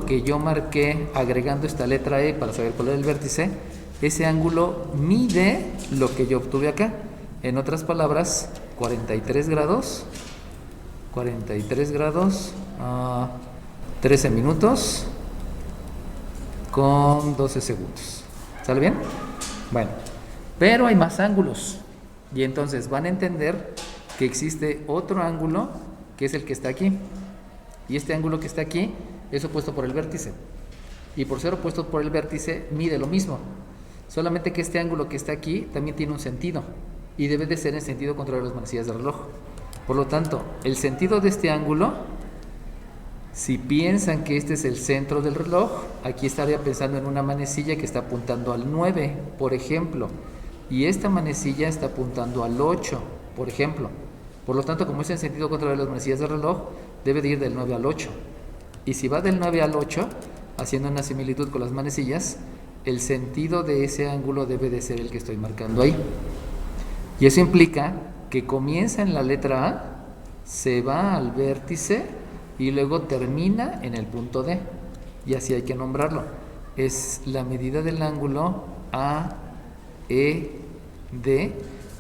que yo marqué agregando esta letra E para saber cuál es el vértice, ese ángulo mide lo que yo obtuve acá. En otras palabras, 43 grados, 13 minutos con 12 segundos. ¿Sale bien? Bueno, pero hay más ángulos y entonces van a entender que existe otro ángulo que es el que está aquí. Y este ángulo que está aquí es opuesto por el vértice. Y por ser opuesto por el vértice, mide lo mismo. Solamente que este ángulo que está aquí también tiene un sentido. Y debe de ser en sentido contrario a las manecillas del reloj. Por lo tanto, el sentido de este ángulo, si piensan que este es el centro del reloj, aquí estaría pensando en una manecilla que está apuntando al 9, por ejemplo. Y esta manecilla está apuntando al 8, por ejemplo. Por lo tanto, como es en sentido contrario a las manecillas del reloj, debe de ir del 9 al 8. Y si va del 9 al 8, haciendo una similitud con las manecillas, el sentido de ese ángulo debe de ser el que estoy marcando ahí. Y eso implica que comienza en la letra A, se va al vértice y luego termina en el punto D. Y así hay que nombrarlo. Es la medida del ángulo AED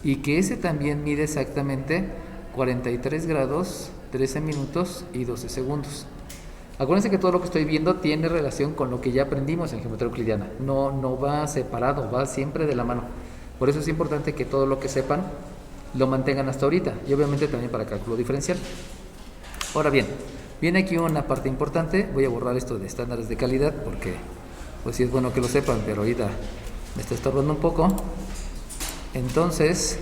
y que ese también mide exactamente 43 grados, 13 minutos y 12 segundos. Acuérdense que todo lo que estoy viendo tiene relación con lo que ya aprendimos en geometría euclidiana. No va separado, va siempre de la mano. Por eso es importante que todo lo que sepan lo mantengan hasta ahorita y obviamente también para cálculo diferencial. Ahora bien, viene aquí una parte importante. Voy a borrar esto de estándares de calidad porque pues sí es bueno que lo sepan, pero ahorita me está estorbando un poco. Entonces,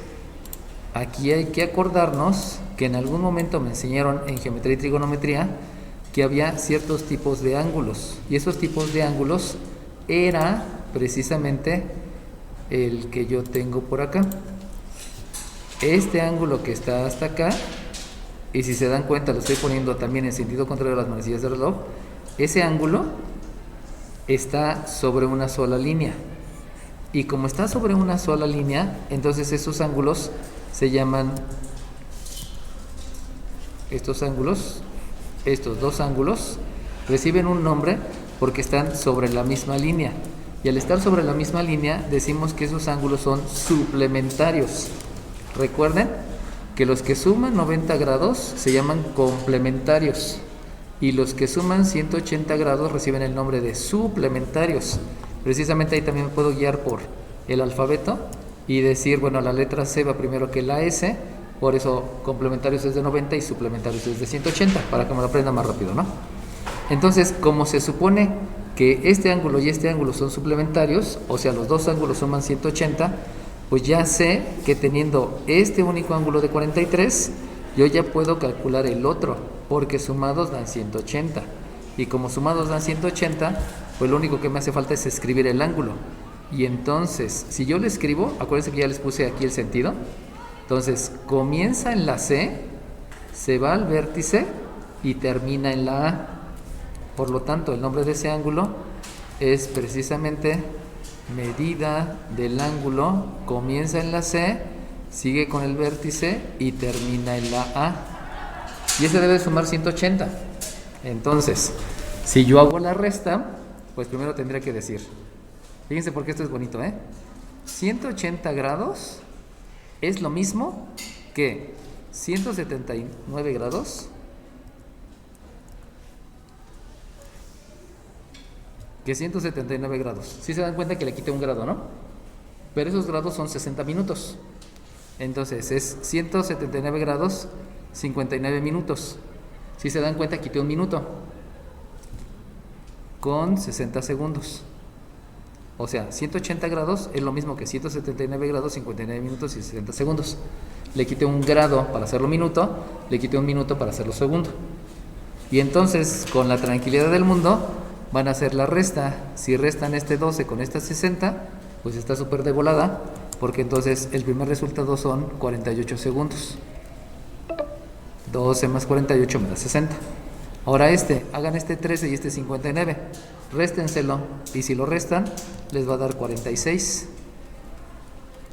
aquí hay que acordarnos que en algún momento me enseñaron en geometría y trigonometría que había ciertos tipos de ángulos y esos tipos de ángulos era precisamente el que yo tengo por acá, este ángulo que está hasta acá, y si se dan cuenta lo estoy poniendo también en sentido contrario a las manecillas del reloj. Ese ángulo está sobre una sola línea y como está sobre una sola línea, entonces esos ángulos se llaman, estos dos ángulos reciben un nombre porque están sobre la misma línea. Y al estar sobre la misma línea, decimos que esos ángulos son suplementarios. Recuerden que los que suman 90 grados se llaman complementarios. Y los que suman 180 grados reciben el nombre de suplementarios. Precisamente ahí también me puedo guiar por el alfabeto y decir, bueno, la letra C va primero que la S. Por eso complementarios es de 90 y suplementarios es de 180, para que me lo aprenda más rápido, ¿no? Entonces, como se supone que este ángulo y este ángulo son suplementarios, o sea, los dos ángulos suman 180, pues ya sé que teniendo este único ángulo de 43, yo ya puedo calcular el otro, porque sumados dan 180. Y como sumados dan 180, pues lo único que me hace falta es escribir el ángulo. Y entonces, si yo lo escribo, acuérdense que ya les puse aquí el sentido. Entonces, comienza en la C, se va al vértice y termina en la A. Por lo tanto, el nombre de ese ángulo es precisamente medida del ángulo comienza en la C, sigue con el vértice y termina en la A. Y ese debe sumar 180. Entonces, si yo hago la resta, pues primero tendría que decir, fíjense porque esto es bonito, 180 grados es lo mismo que 179 grados que 179 grados. Si se dan cuenta que le quité un grado, ¿no? Pero esos grados son 60 minutos. Entonces es 179 grados, 59 minutos. Si se dan cuenta, quité un minuto con 60 segundos. O sea, 180 grados es lo mismo que 179 grados, 59 minutos y 60 segundos. Le quité un grado para hacerlo minuto, le quité un minuto para hacerlo segundo. Y entonces, con la tranquilidad del mundo, van a hacer la resta. Si restan este 12 con esta 60, pues está súper de volada, porque entonces el primer resultado son 48 segundos. 12 más 48 me da 60. Ahora hagan este 13 y este 59, réstenselo, y si lo restan, les va a dar 46,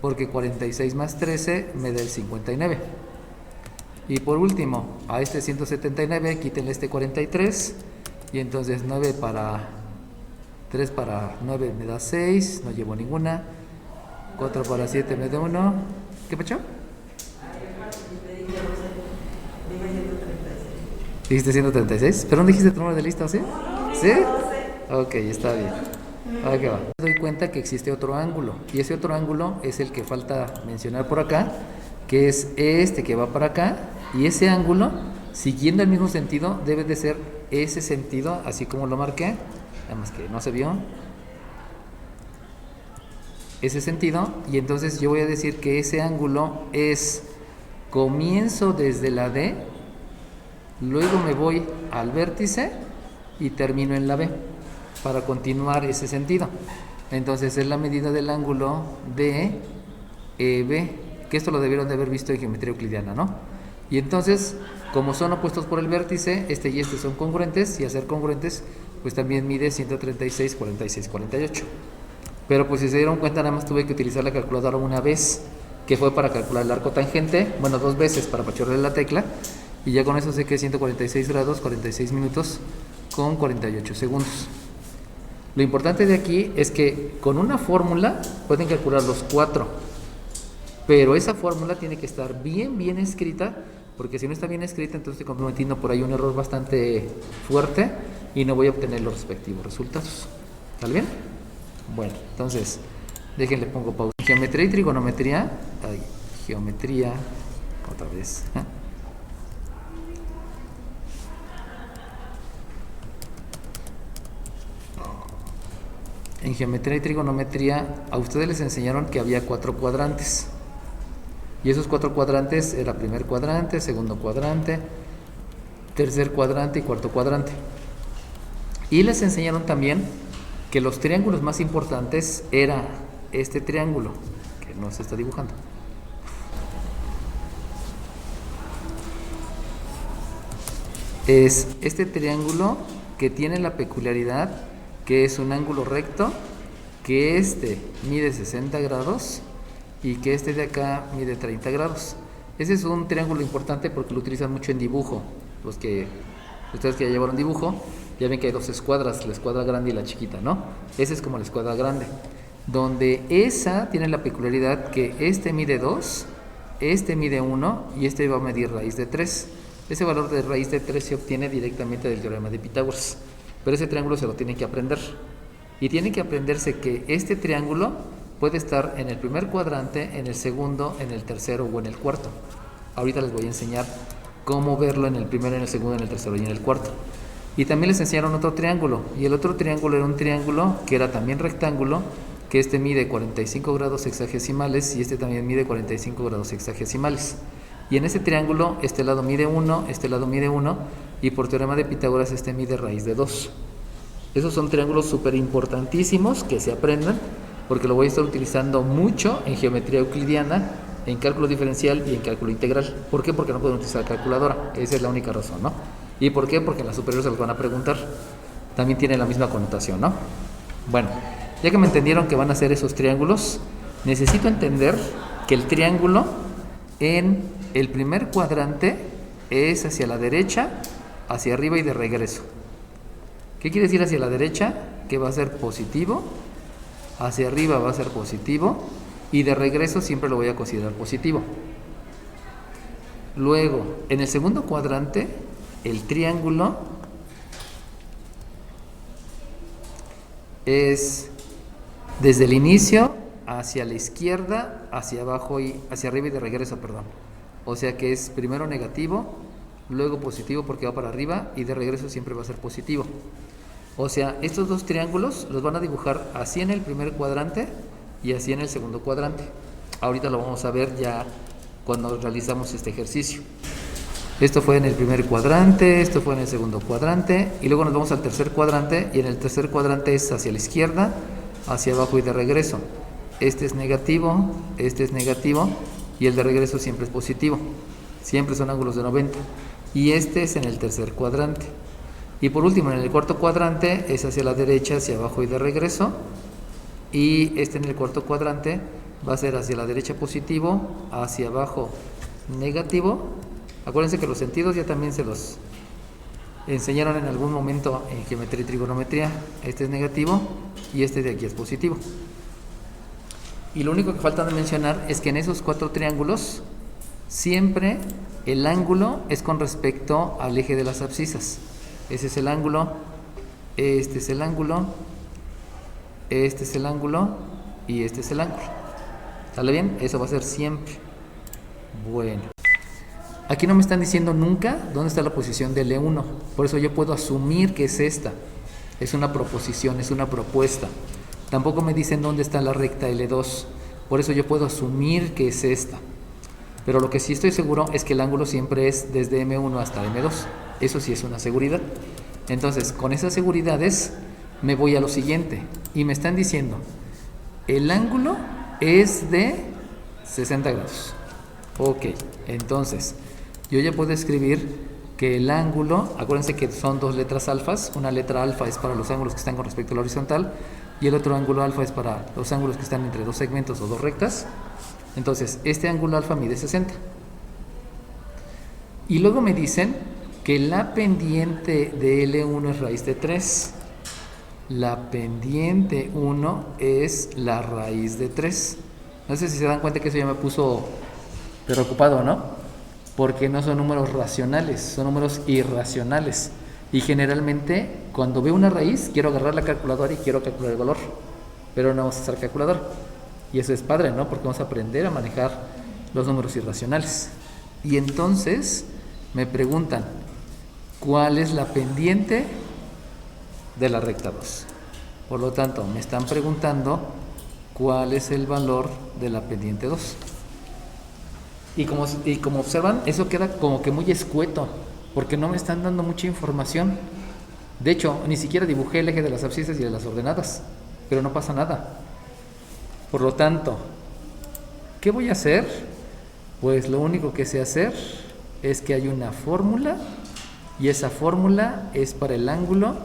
porque 46 más 13 me da el 59. Y por último, a este 179, quítenle este 43, y entonces 9 para 3 para 9 me da 6, no llevo ninguna, 4 para 7 me da 1, ¿qué pasó? ¿Dijiste 136? ¿Pero no dijiste tu número de lista, sí? ¿Sí? Ok, está bien. Ahora que va. Me doy cuenta que existe otro ángulo, y ese otro ángulo es el que falta mencionar por acá, que es este que va para acá, y ese ángulo, siguiendo el mismo sentido, debe de ser ese sentido, así como lo marqué, nada más que no se vio. Ese sentido, y entonces yo voy a decir que ese ángulo es comienzo desde la D, luego me voy al vértice y termino en la B para continuar ese sentido. Entonces es la medida del ángulo de EB, que esto lo debieron de haber visto en geometría euclidiana, ¿no? Y entonces, como son opuestos por el vértice, este y este son congruentes, y al ser congruentes, pues también mide 136, 46, 48. Pero pues si se dieron cuenta, nada más tuve que utilizar la calculadora una vez, que fue para calcular el arco tangente, bueno, 2 veces para apachurrarle la tecla, y ya con eso sé que 146 grados, 46 minutos con 48 segundos. Lo importante de aquí es que con una fórmula pueden calcular los 4, pero esa fórmula tiene que estar bien escrita, porque si no está bien escrita, entonces estoy comprometiendo por ahí un error bastante fuerte y no voy a obtener los respectivos resultados. ¿Está bien? Bueno, entonces déjenle pongo pausa. Geometría y trigonometría, geometría, otra vez. En geometría y trigonometría a ustedes les enseñaron que había 4 cuadrantes, y esos 4 cuadrantes era primer cuadrante, segundo cuadrante, tercer cuadrante y cuarto cuadrante. Y les enseñaron también que los triángulos más importantes era este triángulo, que no se está dibujando, es este triángulo que tiene la peculiaridad que es un ángulo recto, que mide 60 grados y que de acá mide 30 grados. Ese es un triángulo importante porque lo utilizan mucho en dibujo. Ustedes que ya llevaron dibujo, ya ven que hay 2 escuadras, la escuadra grande y la chiquita, ¿no? Esa es como la escuadra grande, donde esa tiene la peculiaridad que mide 2, mide 1 y va a medir raíz de 3. Ese valor de raíz de 3 se obtiene directamente del teorema de Pitágoras. Pero ese triángulo se lo tienen que aprender. Y tienen que aprenderse que este triángulo puede estar en el primer cuadrante, en el segundo, en el tercero o en el cuarto. Ahorita les voy a enseñar cómo verlo en el primero, en el segundo, en el tercero y en el cuarto. Y también les enseñaron otro triángulo. Y el otro triángulo era un triángulo que era también rectángulo, que mide 45 grados sexagesimales y también mide 45 grados sexagesimales. Y en ese triángulo, este lado mide 1, este lado mide 1, y por teorema de Pitágoras mide raíz de 2. Esos son triángulos súper importantísimos que se aprendan, porque lo voy a estar utilizando mucho en geometría euclidiana, en cálculo diferencial y en cálculo integral. ¿Por qué? Porque no pueden utilizar calculadora. Esa es la única razón, ¿no? ¿Y por qué? Porque en la superior se los van a preguntar. También tiene la misma connotación, ¿no? Bueno, Ya que me entendieron que van a ser esos triángulos, necesito entender que el triángulo en el primer cuadrante es hacia la derecha, hacia arriba y de regreso. ¿Qué quiere decir hacia la derecha? Que va a ser positivo, hacia arriba va a ser positivo y de regreso siempre lo voy a considerar positivo. Luego, en el segundo cuadrante, el triángulo es desde el inicio hacia la izquierda, hacia abajo y hacia arriba y de regreso, perdón. O sea que es primero negativo, luego positivo porque va para arriba y de regreso siempre va a ser positivo. O sea, estos dos triángulos los van a dibujar así en el primer cuadrante y así en el segundo cuadrante. Ahorita lo vamos a ver ya cuando realizamos este ejercicio. Esto fue en el primer cuadrante, esto fue en el segundo cuadrante y luego nos vamos al tercer cuadrante y en el tercer cuadrante es hacia la izquierda, hacia abajo y de regreso. Este es negativo y el de regreso siempre es positivo. Siempre son ángulos de 90 y este es en el tercer cuadrante. Y por último, en el cuarto cuadrante es hacia la derecha, hacia abajo y de regreso. Y este en el cuarto cuadrante va a ser hacia la derecha positivo, hacia abajo negativo. Acuérdense que los sentidos ya también se los enseñaron en algún momento en geometría y trigonometría. Este es negativo y este de aquí es positivo. Y lo único que falta de mencionar es que en esos cuatro triángulos siempre el ángulo es con respecto al eje de las abscisas. Ese es el ángulo, este es el ángulo, este es el ángulo y este es el ángulo. ¿Sale bien? Eso va a ser siempre. Bueno. Aquí no me están diciendo nunca dónde está la posición del E1. Por eso yo puedo asumir que es esta. Es una proposición, es una propuesta. Tampoco me dicen dónde está la recta L2. Por eso yo puedo asumir que es esta. Pero lo que sí estoy seguro es que el ángulo siempre es desde M1 hasta M2. Eso sí es una seguridad. Entonces, con esas seguridades me voy a lo siguiente. Y me están diciendo, el ángulo es de 60 grados. Ok, entonces, yo ya puedo escribir que el ángulo, acuérdense que son dos letras alfas. Una letra alfa es para los ángulos que están con respecto a la horizontal y el otro ángulo alfa es para los ángulos que están entre dos segmentos o dos rectas. Entonces, este ángulo alfa mide 60. Y luego me dicen que la pendiente de L1 es raíz de 3. La pendiente 1 es la raíz de 3. No sé si se dan cuenta que eso ya me puso preocupado, ¿no? Porque no son números racionales, son números irracionales. Y generalmente, cuando veo una raíz, quiero agarrar la calculadora y quiero calcular el valor. Pero no vamos a usar calculadora. Y eso es padre, ¿no? Porque vamos a aprender a manejar los números irracionales. Y entonces me preguntan, ¿cuál es la pendiente de la recta 2? Por lo tanto, me están preguntando cuál es el valor de la pendiente 2. Y como observan, eso queda como que muy escueto, porque no me están dando mucha información. De hecho, ni siquiera dibujé el eje de las abscisas y de las ordenadas, pero no pasa nada. Por lo tanto, ¿qué voy a hacer? Pues lo único que sé hacer es que hay una fórmula y esa fórmula es para el ángulo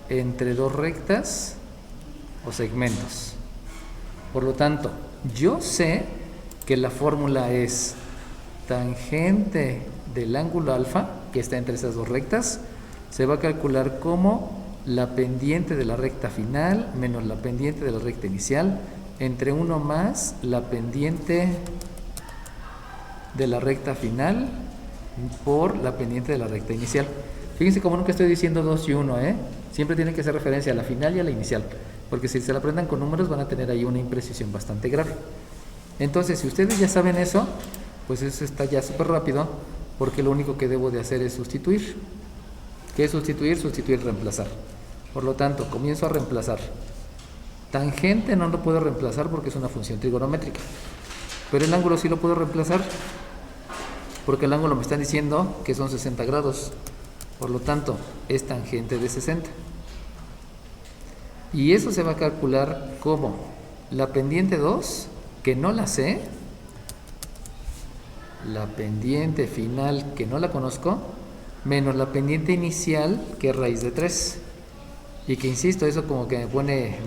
entre dos rectas o segmentos. Por lo tanto, yo sé que la fórmula es tangente del ángulo alfa, que está entre esas dos rectas, se va a calcular como la pendiente de la recta final menos la pendiente de la recta inicial, entre 1 más la pendiente de la recta final por la pendiente de la recta inicial. Fíjense como nunca estoy diciendo 2 y 1, siempre tiene que hacer referencia a la final y a la inicial, porque si se la aprendan con números van a tener ahí una imprecisión bastante grave. Entonces, si ustedes ya saben eso, pues eso está ya súper rápido, porque lo único que debo de hacer es sustituir. ¿Qué es sustituir? Sustituir, reemplazar. Por lo tanto, comienzo a reemplazar. Tangente no lo puedo reemplazar porque es una función trigonométrica, pero el ángulo sí lo puedo reemplazar, porque el ángulo me está diciendo que son 60 grados. Por lo tanto, es tangente de 60. Y eso se va a calcular como la pendiente 2, que no la sé, la pendiente final, que no la conozco, menos la pendiente inicial, que es raíz de 3. Y que insisto, eso como que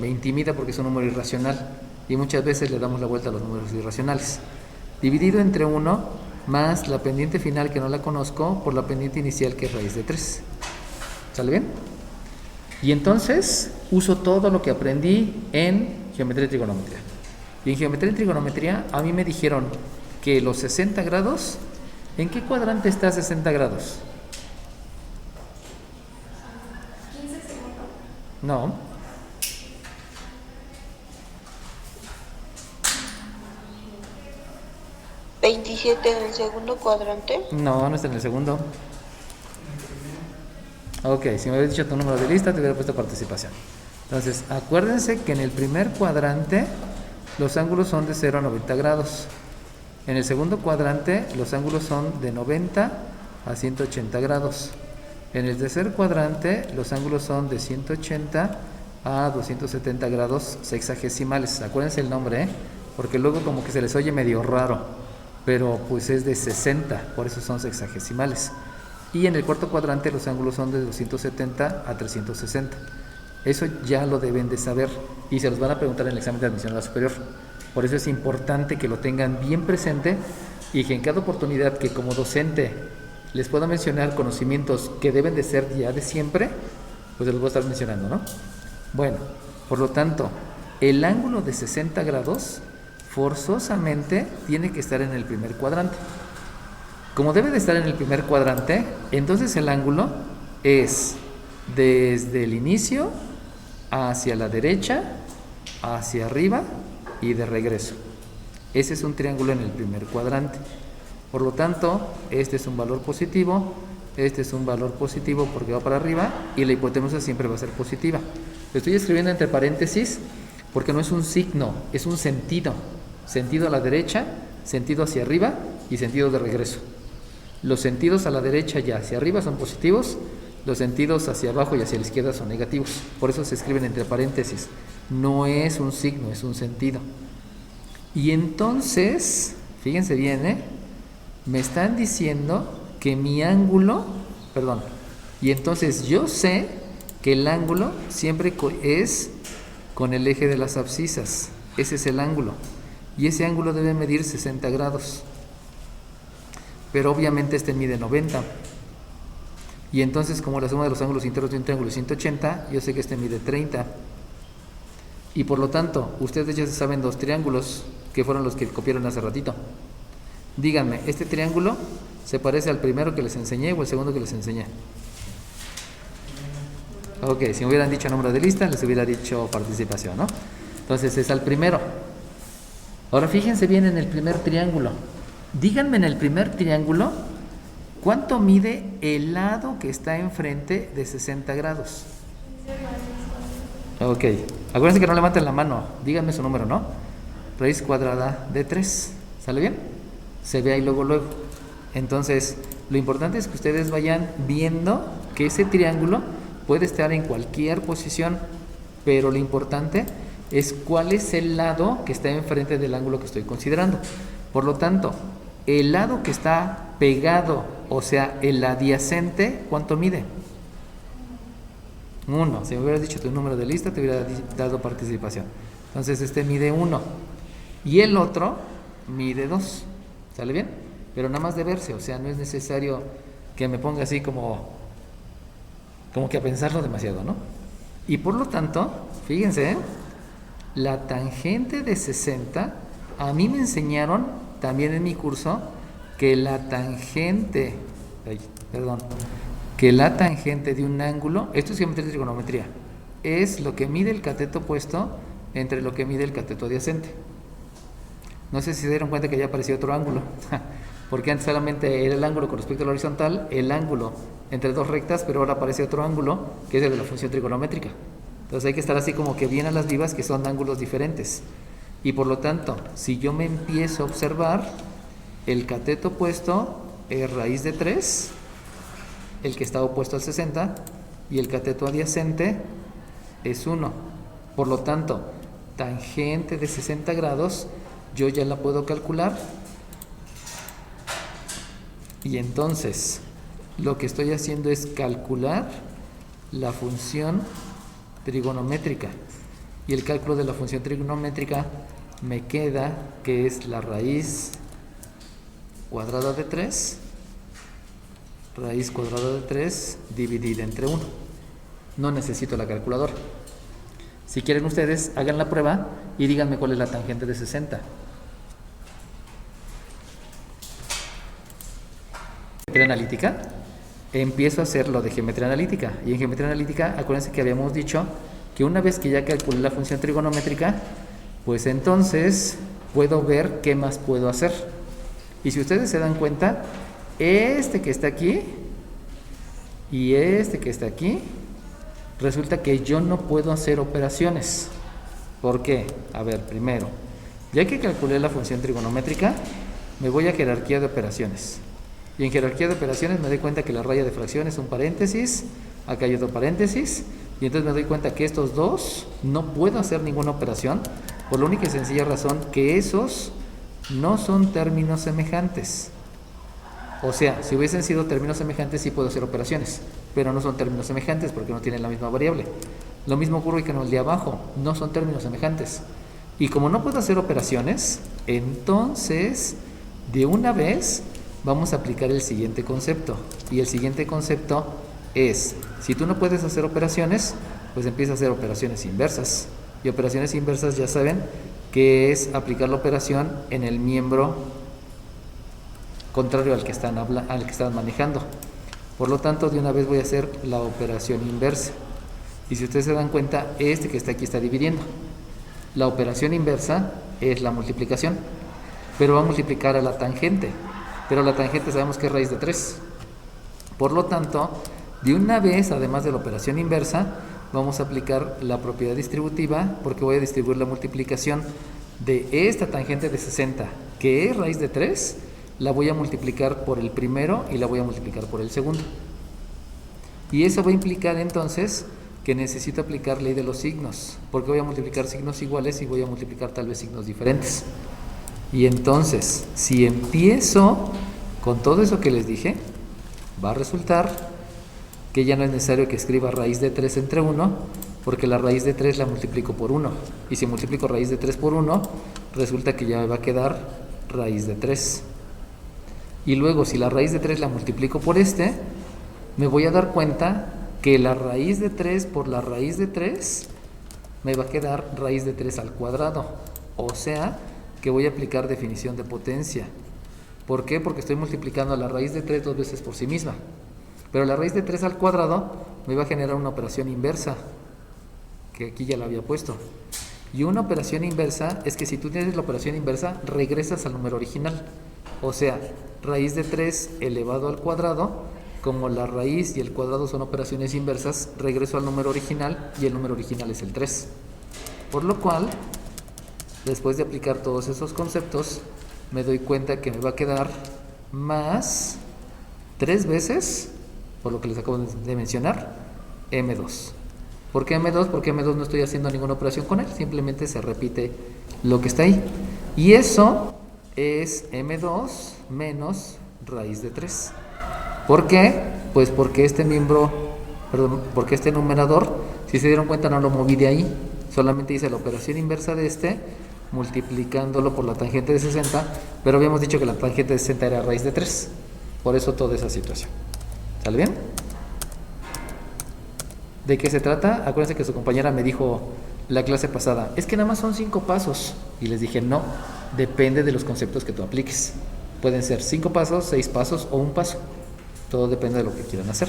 me intimida porque es un número irracional y muchas veces le damos la vuelta a los números irracionales. Dividido entre 1 más la pendiente final que no la conozco por la pendiente inicial que es raíz de 3. ¿Sale bien? Y entonces uso todo lo que aprendí en geometría y trigonometría. Y en geometría y trigonometría a mí me dijeron que los 60 grados, ¿en qué cuadrante está 60 grados? 15 segundos. No. ¿27 en el segundo cuadrante? No, no está en el segundo. Ok, si me hubieras dicho tu número de lista, te hubiera puesto participación. Entonces, acuérdense que en el primer cuadrante los ángulos son de 0 a 90 grados. En el segundo cuadrante los ángulos son de 90 a 180 grados. En el tercer cuadrante los ángulos son de 180 a 270 grados sexagesimales. Acuérdense el nombre, porque luego como que se les oye medio raro, pero pues es de 60, por eso son sexagesimales. Y en el cuarto cuadrante los ángulos son de 270 a 360. Eso ya lo deben de saber y se los van a preguntar en el examen de admisión a la superior. Por eso es importante que lo tengan bien presente y que en cada oportunidad que como docente les pueda mencionar conocimientos que deben de ser ya de siempre, pues los voy a estar mencionando, ¿no? Bueno, por lo tanto, el ángulo de 60 grados forzosamente tiene que estar en el primer cuadrante. Como debe de estar en el primer cuadrante, entonces el ángulo es desde el inicio hacia la derecha, hacia arriba y de regreso. Ese es un triángulo en el primer cuadrante. Por lo tanto, este es un valor positivo, este es un valor positivo porque va para arriba y la hipotenusa siempre va a ser positiva. Lo estoy escribiendo entre paréntesis porque no es un signo, es un sentido. Sentido a la derecha, sentido hacia arriba y sentido de regreso. Los sentidos a la derecha y hacia arriba son positivos, los sentidos hacia abajo y hacia la izquierda son negativos. Por eso se escriben entre paréntesis. No es un signo, es un sentido. Y entonces, fíjense bien, me están diciendo que mi ángulo, y entonces yo sé que el ángulo siempre es con el eje de las abscisas. Ese es el ángulo. Y ese ángulo debe medir 60 grados. Pero obviamente este mide 90. Y entonces, como la suma de los ángulos internos de un triángulo es 180, yo sé que este mide 30. Y por lo tanto, ustedes ya saben dos triángulos que fueron los que copiaron hace ratito. Díganme, ¿este triángulo se parece al primero que les enseñé o al segundo que les enseñé? Ok, si me hubieran dicho número de lista, les hubiera dicho participación, ¿no? Entonces es al primero. Ahora fíjense bien en el primer triángulo. Díganme en el primer triángulo, ¿cuánto mide el lado que está enfrente de 60 grados? Ok, acuérdense que no levanten la mano, díganme su número, ¿no? Raíz cuadrada de 3, ¿sale bien? Se ve ahí luego. Entonces, lo importante es que ustedes vayan viendo que ese triángulo puede estar en cualquier posición, pero lo importante es cuál es el lado que está enfrente del ángulo que estoy considerando. Por lo tanto, el lado que está pegado, o sea, el adyacente, ¿cuánto mide? 1. Si me hubieras dicho tu número de lista, te hubiera dado participación. Entonces este mide 1 y el otro mide 2. ¿Sale bien? Pero nada más de verse, o sea, no es necesario que me ponga así como que a pensarlo demasiado, ¿no? Y por lo tanto, fíjense, la tangente de 60, a mí me enseñaron también en mi curso que la tangente de un ángulo, esto es geometría y trigonometría, es lo que mide el cateto opuesto entre lo que mide el cateto adyacente. No sé si se dieron cuenta que ya apareció otro ángulo, porque antes solamente era el ángulo con respecto a la horizontal, el ángulo entre dos rectas, pero ahora aparece otro ángulo que es el de la función trigonométrica. Entonces hay que estar así como que bien a las vivas que son ángulos diferentes. Y por lo tanto, si yo me empiezo a observar, el cateto opuesto es raíz de 3, el que está opuesto al 60, y el cateto adyacente es 1. Por lo tanto, tangente de 60 grados, yo ya la puedo calcular. Y entonces, lo que estoy haciendo es calcular la función trigonométrica. Y el cálculo de la función trigonométrica me queda que es la raíz cuadrada de 3, raíz cuadrada de 3 dividida entre 1. No necesito la calculadora. Si quieren ustedes, hagan la prueba y díganme cuál es la tangente de 60. Geometría analítica, empiezo a hacer lo de geometría analítica. Y en geometría analítica, acuérdense que habíamos dicho que una vez que ya calculé la función trigonométrica, pues entonces puedo ver qué más puedo hacer. Y si ustedes se dan cuenta, este que está aquí y este que está aquí, resulta que yo no puedo hacer operaciones. ¿Por qué? A ver, primero, ya que calculé la función trigonométrica, me voy a jerarquía de operaciones. Y en jerarquía de operaciones me doy cuenta que la raya de fracción es un paréntesis, acá hay otro paréntesis, y entonces me doy cuenta que estos dos no puedo hacer ninguna operación, por la única y sencilla razón que esos no son términos semejantes. O sea, si hubiesen sido términos semejantes sí puedo hacer operaciones, pero no son términos semejantes porque no tienen la misma variable. Lo mismo ocurre con el de abajo, no son términos semejantes. Y como no puedo hacer operaciones, entonces de una vez vamos a aplicar el siguiente concepto. Y el siguiente concepto es, si tú no puedes hacer operaciones, pues empieza a hacer operaciones inversas. Y operaciones inversas ya saben que es aplicar la operación en el miembro contrario al que están manejando. Por lo tanto, de una vez voy a hacer la operación inversa. Y si ustedes se dan cuenta, este que está aquí está dividiendo. La operación inversa es la multiplicación, pero va a multiplicar a la tangente. Pero la tangente sabemos que es raíz de 3. Por lo tanto, de una vez, además de la operación inversa, vamos a aplicar la propiedad distributiva, porque voy a distribuir la multiplicación de esta tangente de 60, que es raíz de 3, la voy a multiplicar por el primero y la voy a multiplicar por el segundo. Y eso va a implicar entonces que necesito aplicar ley de los signos, porque voy a multiplicar signos iguales y voy a multiplicar tal vez signos diferentes. Y entonces, si empiezo con todo eso que les dije, va a resultar que ya no es necesario que escriba raíz de 3 entre 1, porque la raíz de 3 la multiplico por 1. Y si multiplico raíz de 3 por 1, resulta que ya me va a quedar raíz de 3. Y luego, si la raíz de 3 la multiplico por me voy a dar cuenta que la raíz de 3 por la raíz de 3 me va a quedar raíz de 3 al cuadrado. O sea, que voy a aplicar definición de potencia. ¿Por qué? Porque estoy multiplicando la raíz de 3 dos veces por sí misma. Pero la raíz de 3 al cuadrado me va a generar una operación inversa, que aquí ya la había puesto. Y una operación inversa es que si tú tienes la operación inversa, regresas al número original. O sea, raíz de 3 elevado al cuadrado, como la raíz y el cuadrado son operaciones inversas, regreso al número original y el número original es el 3. Por lo cual, después de aplicar todos esos conceptos, me doy cuenta que me va a quedar más 3 veces, por lo que les acabo de mencionar, M2. ¿Por qué M2? Porque M2 no estoy haciendo ninguna operación con él, simplemente se repite lo que está ahí. Y eso es M2 menos raíz de 3. ¿Por qué? Pues porque este numerador, si se dieron cuenta, no lo moví de ahí, solamente hice la operación inversa de multiplicándolo por la tangente de 60, pero habíamos dicho que la tangente de 60 era raíz de 3, por eso toda esa situación. ¿Sale bien? ¿De qué se trata? Acuérdense que su compañera me dijo la clase pasada, es que nada más son 5 pasos, y les dije no, depende de los conceptos que tú apliques. Pueden ser 5 pasos, 6 pasos o 1 paso, todo depende de lo que quieran hacer.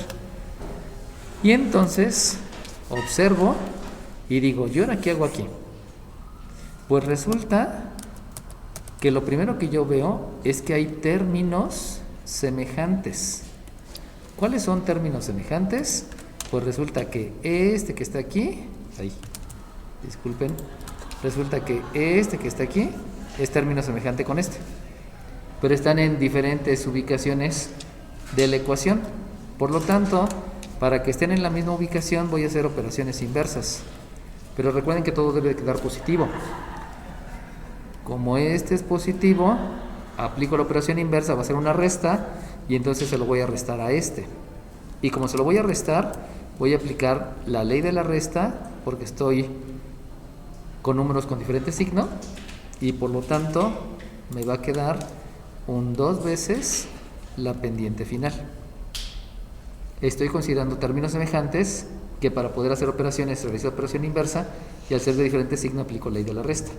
Y entonces observo y digo, ¿yo ahora qué hago aquí? Pues resulta que lo primero que yo veo es que hay términos semejantes. ¿Cuáles son términos semejantes? Pues resulta que este que está aquí, disculpen, resulta que este que está aquí es término semejante con este, pero están en diferentes ubicaciones de la ecuación. Por lo tanto, para que estén en la misma ubicación voy a hacer operaciones inversas, pero recuerden que todo debe quedar positivo. Como este es positivo, aplico la operación inversa, va a ser una resta, y entonces se lo voy a restar a este. Y como se lo voy a restar, voy a aplicar la ley de la resta porque estoy con números con diferente signo, y por lo tanto me va a quedar un 2 veces la pendiente final. Estoy considerando términos semejantes que para poder hacer operaciones realizo operación inversa, y al ser de diferente signo aplico ley de la resta.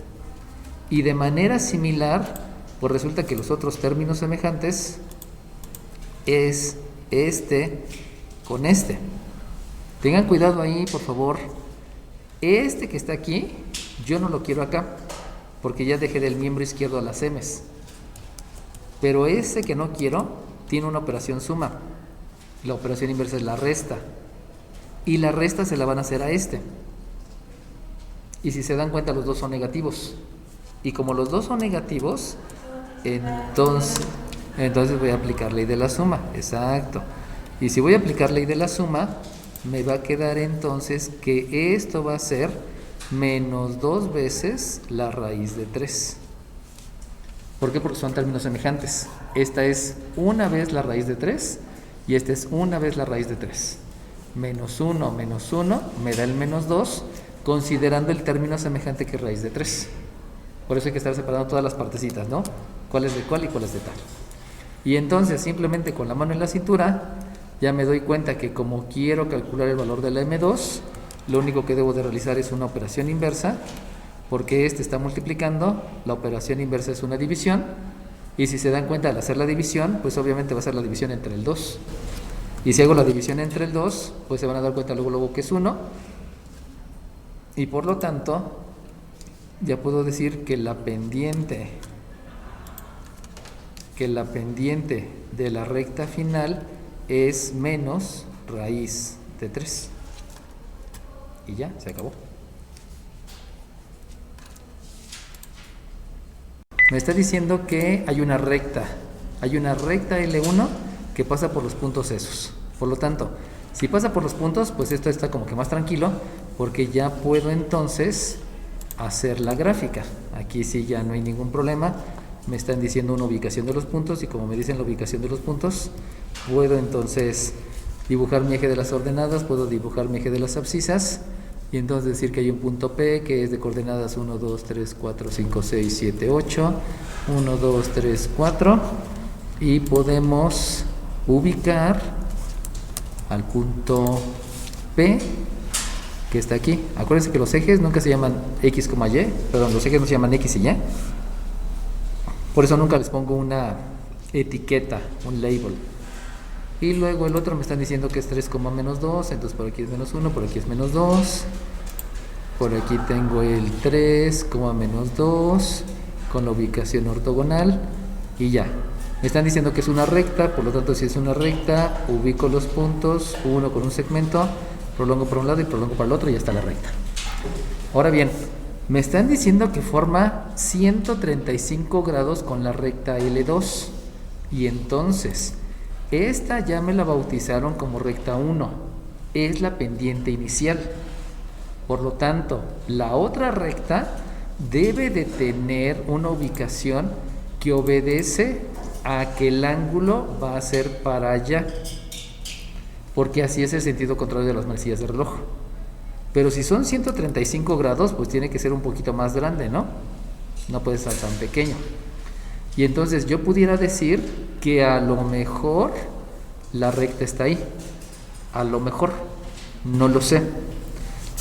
Y de manera similar, pues resulta que los otros términos semejantes es este con este. Tengan cuidado ahí, por favor. Este que está aquí, yo no lo quiero acá, porque ya dejé del miembro izquierdo a las M's. Pero ese que no quiero tiene una operación suma. La operación inversa es la resta. Y la resta se la van a hacer a este. Y si se dan cuenta, los dos son negativos. Y como los dos son negativos, entonces voy a aplicar ley de la suma. Exacto. Y si voy a aplicar ley de la suma, me va a quedar entonces que esto va a ser menos 2 veces la raíz de 3. ¿Por qué? Porque son términos semejantes. Esta es una vez la raíz de 3 y esta es una vez la raíz de 3. Menos 1 me da el menos 2, considerando el término semejante que es raíz de 3. Por eso hay que estar separando todas las partecitas, ¿no? ¿Cuál es de cuál y cuál es de tal? Y entonces simplemente con la mano en la cintura ya me doy cuenta que como quiero calcular el valor de la M2, lo único que debo de realizar es una operación inversa, porque este está multiplicando, la operación inversa es una división, y si se dan cuenta al hacer la división, pues obviamente va a ser la división entre el 2. Y si hago la división entre el 2, pues se van a dar cuenta luego que es 1, y por lo tanto ya puedo decir que la pendiente de la recta final es menos raíz de 3. Y ya, se acabó. Me está diciendo que hay una recta L1 que pasa por los puntos esos. Por lo tanto, si pasa por los puntos, pues esto está como que más tranquilo, porque ya puedo entonces hacer la gráfica. Aquí sí ya no hay ningún problema. Me están diciendo una ubicación de los puntos, y como me dicen la ubicación de los puntos, puedo entonces dibujar mi eje de las ordenadas, puedo dibujar mi eje de las abscisas, y entonces decir que hay un punto P que es de coordenadas 1, 2, 3, 4, 5, 6, 7, 8, 1, 2, 3, 4, y podemos ubicar al punto P que está aquí. Acuérdense que los ejes nunca se llaman X, Y, perdón, los ejes no se llaman X y Y. Por eso nunca les pongo una etiqueta, un label. Y luego el otro me están diciendo que es 3, menos 2, entonces por aquí es menos 1, por aquí es menos 2. Por aquí tengo el 3, menos 2, con la ubicación ortogonal, y ya. Me están diciendo que es una recta, por lo tanto si es una recta, ubico los puntos, uno con un segmento, prolongo por un lado y prolongo para el otro, y ya está la recta. Ahora bien, me están diciendo que forma 135 grados con la recta L2, y entonces esta ya me la bautizaron como recta 1, es la pendiente inicial. Por lo tanto, la otra recta debe de tener una ubicación que obedece a que el ángulo va a ser para allá, porque así es el sentido contrario de las manecillas de reloj. Pero si son 135 grados, pues tiene que ser un poquito más grande, ¿no? No puede ser tan pequeño. Y entonces yo pudiera decir que a lo mejor la recta está ahí. A lo mejor, no lo sé.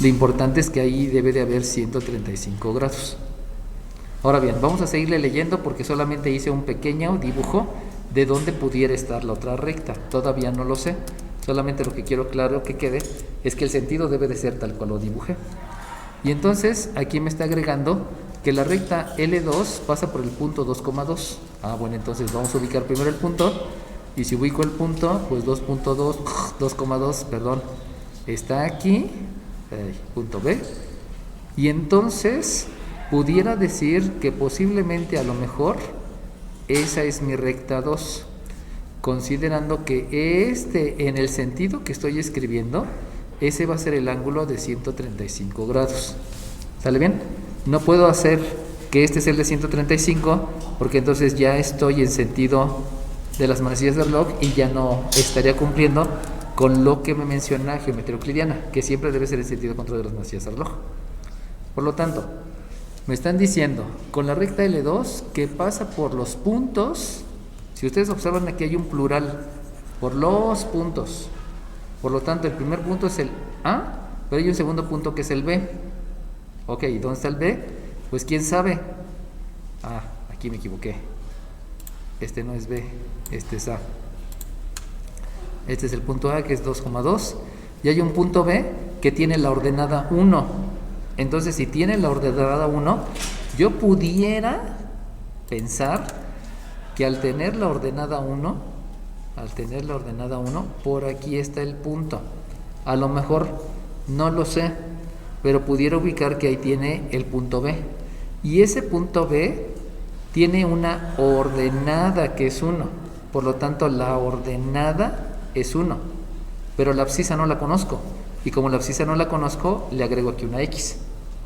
Lo importante es que ahí debe de haber 135 grados. Ahora bien, vamos a seguirle leyendo porque solamente hice un pequeño dibujo de dónde pudiera estar la otra recta. Todavía no lo sé. Solamente lo que quiero claro que quede es que el sentido debe de ser tal cual lo dibujé. Y entonces aquí me está agregando que la recta L2 pasa por el punto 2,2. Bueno, entonces vamos a ubicar primero el punto. Y si ubico el punto, pues 2.2, 2,2, perdón, está aquí, punto B. Y entonces pudiera decir que posiblemente a lo mejor esa es mi recta 2. Considerando que en el sentido que estoy escribiendo, ese va a ser el ángulo de 135 grados. ¿Sale bien? No puedo hacer que este sea el de 135, porque entonces ya estoy en sentido de las manecillas del reloj y ya no estaría cumpliendo con lo que me menciona geometría euclidiana, que siempre debe ser el sentido contrario de las manecillas al reloj. Por lo tanto, me están diciendo, con la recta L2, que pasa por los puntos. Si ustedes observan, aquí hay un plural, por los puntos. Por lo tanto, el primer punto es el A, pero hay un segundo punto que es el B. Ok, ¿dónde está el B? Pues quién sabe. Ah, aquí me equivoqué. Este no es B, este es A. Este es el punto A, que es 2,2. Y hay un punto B que tiene la ordenada 1. Entonces, si tiene la ordenada 1, yo pudiera pensar que al tener la ordenada 1, por aquí está el punto. A lo mejor no lo sé, pero pudiera ubicar que ahí tiene el punto B. Y ese punto B tiene una ordenada que es 1. Por lo tanto, la ordenada es 1. Pero la abscisa no la conozco. Y como la abscisa no la conozco, le agrego aquí una X,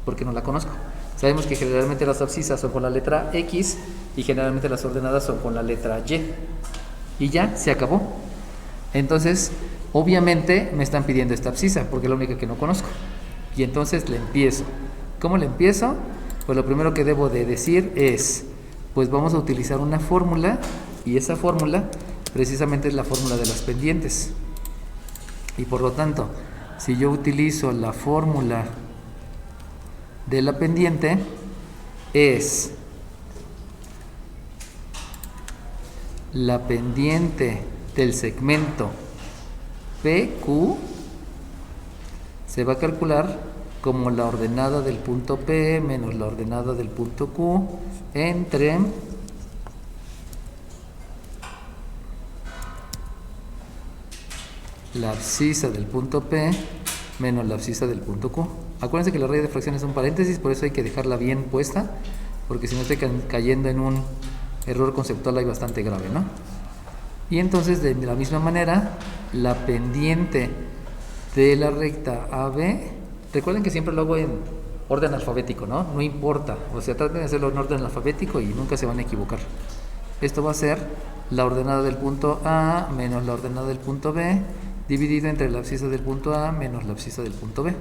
porque no la conozco. Sabemos que generalmente las abscisas son con la letra X y generalmente las ordenadas son con la letra Y. Y ya, se acabó. Entonces, obviamente me están pidiendo esta abscisa, porque es la única que no conozco. Y entonces le empiezo. ¿Cómo le empiezo? Pues lo primero que debo de decir es, pues vamos a utilizar una fórmula, y esa fórmula precisamente es la fórmula de las pendientes. Y por lo tanto, si yo utilizo la fórmula de la pendiente, es la pendiente del segmento PQ se va a calcular como la ordenada del punto P menos la ordenada del punto Q entre la abscisa del punto P menos la abscisa del punto Q. Acuérdense que la raíz de fracción es un paréntesis, por eso hay que dejarla bien puesta, porque si no estoy cayendo en un error conceptual ahí bastante grave, ¿no? Y entonces, de la misma manera, la pendiente de la recta AB, recuerden que siempre lo hago en orden alfabético, ¿no? No importa, o sea, traten de hacerlo en orden alfabético y nunca se van a equivocar. Esto va a ser la ordenada del punto A menos la ordenada del punto B, dividido entre la abscisa del punto A menos la abscisa del punto B.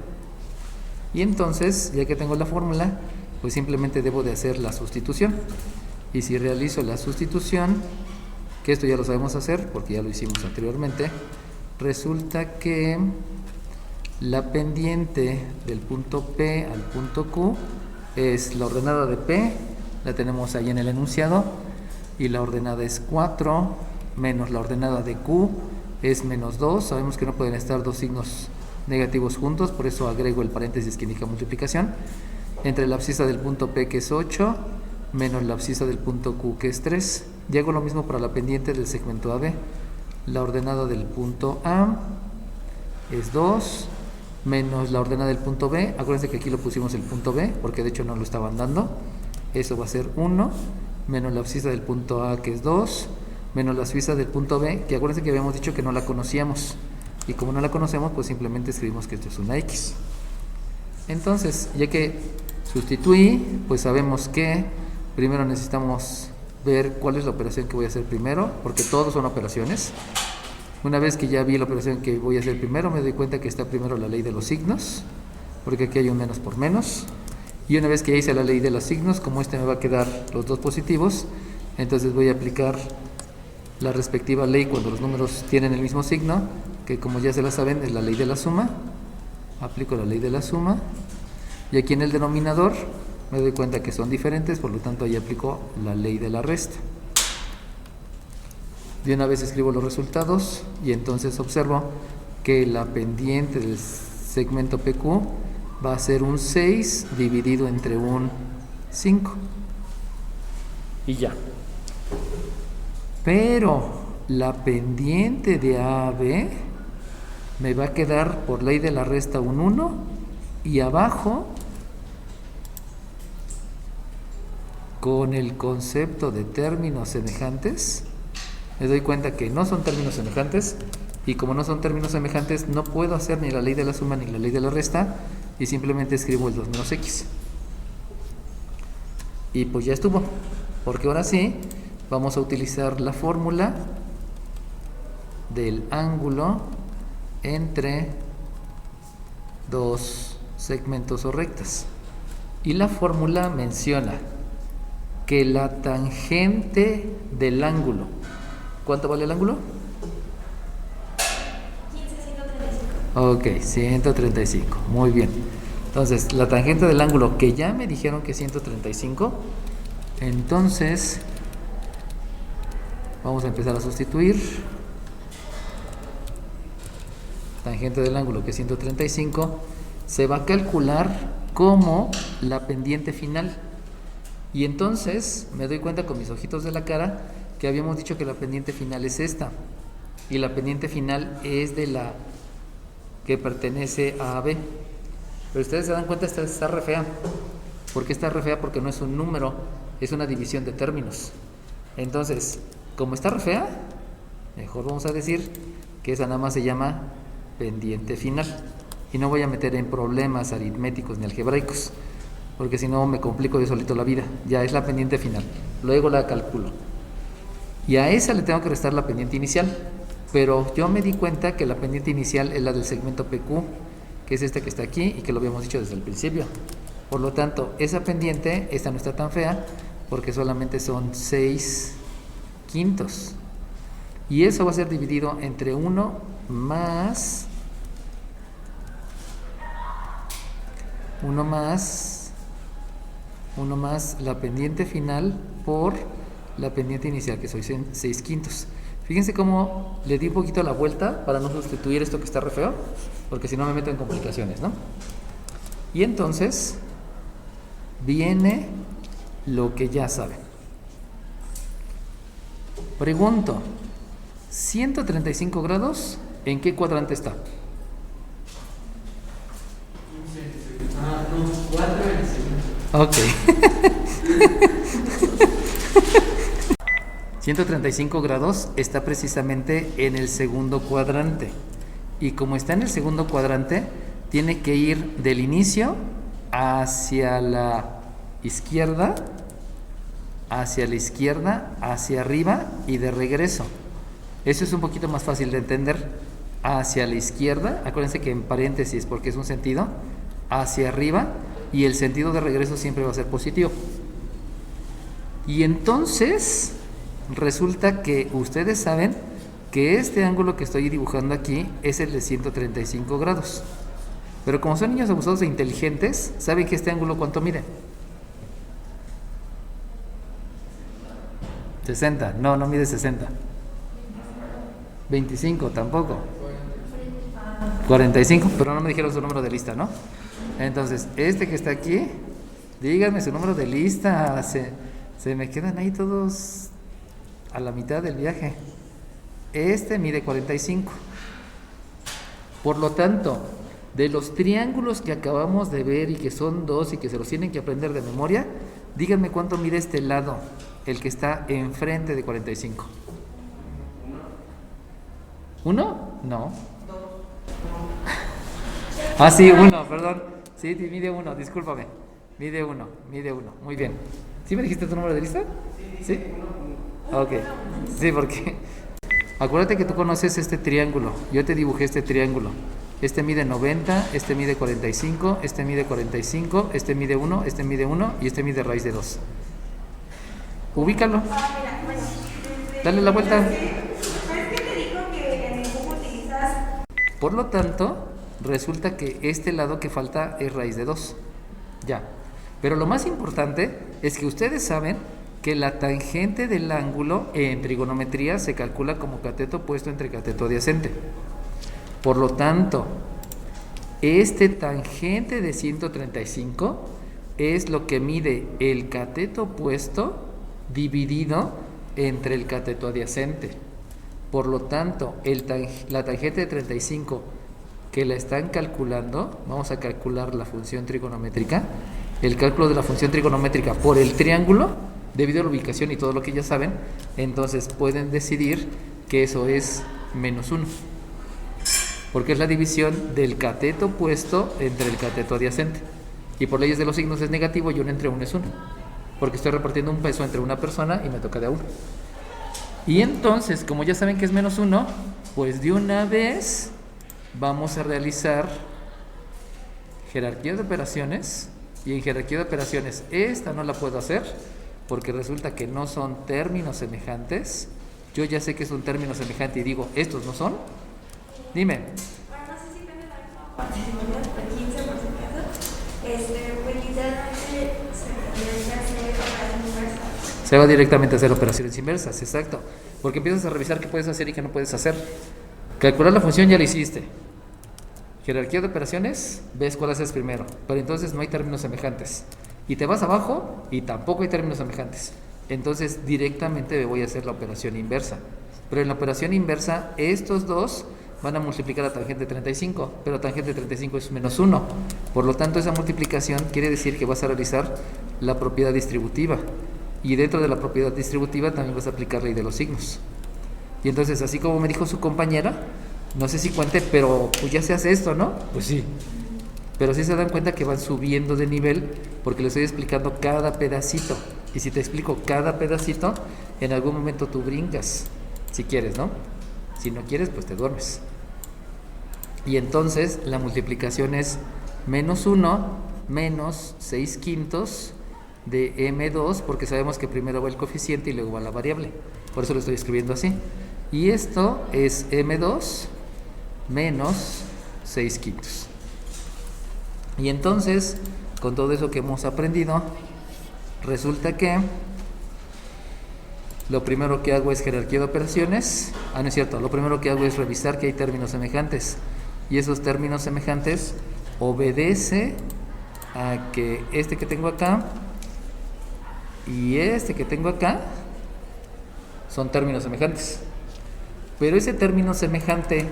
Y entonces, ya que tengo la fórmula, pues simplemente debo de hacer la sustitución. Y si realizo la sustitución, que esto ya lo sabemos hacer porque ya lo hicimos anteriormente, resulta que la pendiente del punto P al punto Q es la ordenada de P, la tenemos ahí en el enunciado, y la ordenada es 4 menos la ordenada de Q es menos 2. Sabemos que no pueden estar dos signos negativos juntos, por eso agrego el paréntesis que indica multiplicación, entre la abscisa del punto P, que es 8, menos la abscisa del punto Q, que es 3. Y hago lo mismo para la pendiente del segmento AB. La ordenada del punto A es 2 menos la ordenada del punto B. Acuérdense que aquí lo pusimos el punto B porque de hecho no lo estaban dando. Eso va a ser 1 menos la abscisa del punto A, que es 2, menos la abscisa del punto B, que acuérdense que habíamos dicho que no la conocíamos. Y como no la conocemos, pues simplemente escribimos que esto es una X. Entonces, ya que sustituí, pues sabemos que primero necesitamos ver cuál es la operación que voy a hacer primero, porque todos son operaciones. Una vez que ya vi la operación que voy a hacer primero, me doy cuenta que está primero la ley de los signos, porque aquí hay un menos por menos. Y una vez que hice la ley de los signos, como este me va a quedar los dos positivos, entonces voy a aplicar la respectiva ley cuando los números tienen el mismo signo, que como ya se la saben es la ley de la suma. Aplico la ley de la suma, y aquí en el denominador me doy cuenta que son diferentes, por lo tanto ahí aplico la ley de la resta. De una vez escribo los resultados y entonces observo que la pendiente del segmento PQ va a ser un 6 dividido entre un 5. Y ya. Pero la pendiente de AB me va a quedar por ley de la resta un 1 y abajo, con el concepto de términos semejantes, me doy cuenta que no son términos semejantes, y como no son términos semejantes no puedo hacer ni la ley de la suma ni la ley de la resta, y simplemente escribo el 2 menos x. Y pues ya estuvo, porque ahora sí vamos a utilizar la fórmula del ángulo entre dos segmentos o rectas. Y la fórmula menciona que la tangente del ángulo, ¿cuánto vale el ángulo? 15, 135. Ok, 135, muy bien. Entonces, la tangente del ángulo, que ya me dijeron que es 135, entonces vamos a empezar a sustituir. Tangente del ángulo, que es 135, se va a calcular como la pendiente final. Y entonces me doy cuenta con mis ojitos de la cara que habíamos dicho que la pendiente final es esta. Y la pendiente final es de la que pertenece a AB. Pero ustedes se dan cuenta, esta está re fea. ¿Por qué está re fea? Porque no es un número, es una división de términos. Entonces, como está re fea, mejor vamos a decir que esa nada más se llama pendiente final. Y no voy a meter en problemas aritméticos ni algebraicos, porque si no me complico yo solito la vida. Ya es la pendiente final, luego la calculo. Y a esa le tengo que restar la pendiente inicial. Pero yo me di cuenta que la pendiente inicial es la del segmento PQ, que es este que está aquí y que lo habíamos dicho desde el principio. Por lo tanto, esa pendiente, esta no está tan fea, porque solamente son 6/5. Y eso va a ser dividido entre 1 más la pendiente final por la pendiente inicial, que soy 6/5. Fíjense cómo le di un poquito la vuelta para no sustituir esto que está re feo, porque si no me meto en complicaciones, ¿no? Y entonces viene lo que ya saben. Pregunto, 135 grados, ¿en qué cuadrante está? 4 en el segundo. Ok. 135 grados está precisamente en el segundo cuadrante. Y como está en el segundo cuadrante, tiene que ir del inicio hacia la izquierda, hacia arriba y de regreso. Eso es un poquito más fácil de entender. Hacia la izquierda, acuérdense que en paréntesis porque es un sentido, hacia arriba, y el sentido de regreso siempre va a ser positivo. Y entonces resulta que ustedes saben que este ángulo que estoy dibujando aquí es el de 135 grados. Pero como son niños abusados e inteligentes, ¿saben que este ángulo cuánto mide? 60. No mide 60. 25 tampoco. 45, pero no me dijeron su número de lista, ¿no? Entonces, este que está aquí, díganme su número de lista. Se me quedan ahí todos a la mitad del viaje. Este mide 45. Por lo tanto, de los triángulos que acabamos de ver y que son dos y que se los tienen que aprender de memoria, díganme cuánto mide este lado, el que está enfrente de 45. ¿Uno? No. Ah, sí, 1, perdón. Sí, mide 1, discúlpame. Mide 1. Muy bien. ¿Sí me dijiste tu número de lista? ¿Sí? Ok. Sí, porque acuérdate que tú conoces este triángulo. Yo te dibujé este triángulo. Este mide 90, este mide 45, este mide 45, este mide 1, este mide 1 y este mide raíz de 2. Ubícalo. Dale la vuelta. Por lo tanto, resulta que este lado que falta es raíz de 2. Ya. Pero lo más importante es que ustedes saben que la tangente del ángulo en trigonometría se calcula como cateto opuesto entre cateto adyacente. Por lo tanto, este tangente de 135 es lo que mide el cateto opuesto dividido entre el cateto adyacente. Por lo tanto, la tangente de 35 que la están calculando, vamos a calcular la función trigonométrica, el cálculo de la función trigonométrica por el triángulo, debido a la ubicación y todo lo que ya saben, entonces pueden decidir que eso es menos 1, porque es la división del cateto opuesto entre el cateto adyacente, y por leyes de los signos es negativo y 1 entre 1 es 1, porque estoy repartiendo un peso entre una persona y me toca de a 1. Y entonces, como ya saben que es menos 1, pues de una vez vamos a realizar jerarquía de operaciones, y en jerarquía de operaciones esta no la puedo hacer porque resulta que no son términos semejantes. Yo ya sé que es un término semejante y digo, ¿estos no son? Dime. Bueno, no sé si depende de la misma participación, por 15 por si acaso. Pues literalmente se tendría que hacer operación inversa. Se va directamente a hacer operaciones inversas, exacto. Porque empiezas a revisar qué puedes hacer y qué no puedes hacer. Calcular la función ya lo hiciste. Jerarquía de operaciones, ves cuál haces primero. Pero entonces no hay términos semejantes. Y te vas abajo y tampoco hay términos semejantes. Entonces directamente me voy a hacer la operación inversa. Pero en la operación inversa, estos dos van a multiplicar a tangente 35, pero tangente 35 es menos 1. Por lo tanto, esa multiplicación quiere decir que vas a realizar la propiedad distributiva. Y dentro de la propiedad distributiva también vas a aplicar ley de los signos. Y entonces, así como me dijo su compañera, no sé si cuente, pero pues ya se hace esto, ¿no? Pues sí. Pero sí se dan cuenta que van subiendo de nivel porque les estoy explicando cada pedacito. Y si te explico cada pedacito, en algún momento tú brincas, si quieres, ¿no? Si no quieres, pues te duermes. Y entonces la multiplicación es menos 1 menos 6 quintos de M2, porque sabemos que primero va el coeficiente y luego va la variable. Por eso lo estoy escribiendo así. Y esto es M2 menos 6 quintos. Y entonces, con todo eso que hemos aprendido, resulta que lo primero que hago es jerarquía de operaciones. No es cierto, lo primero que hago es revisar que hay términos semejantes. Y esos términos semejantes obedece a que este que tengo acá y este que tengo acá son términos semejantes. Pero ese término semejante,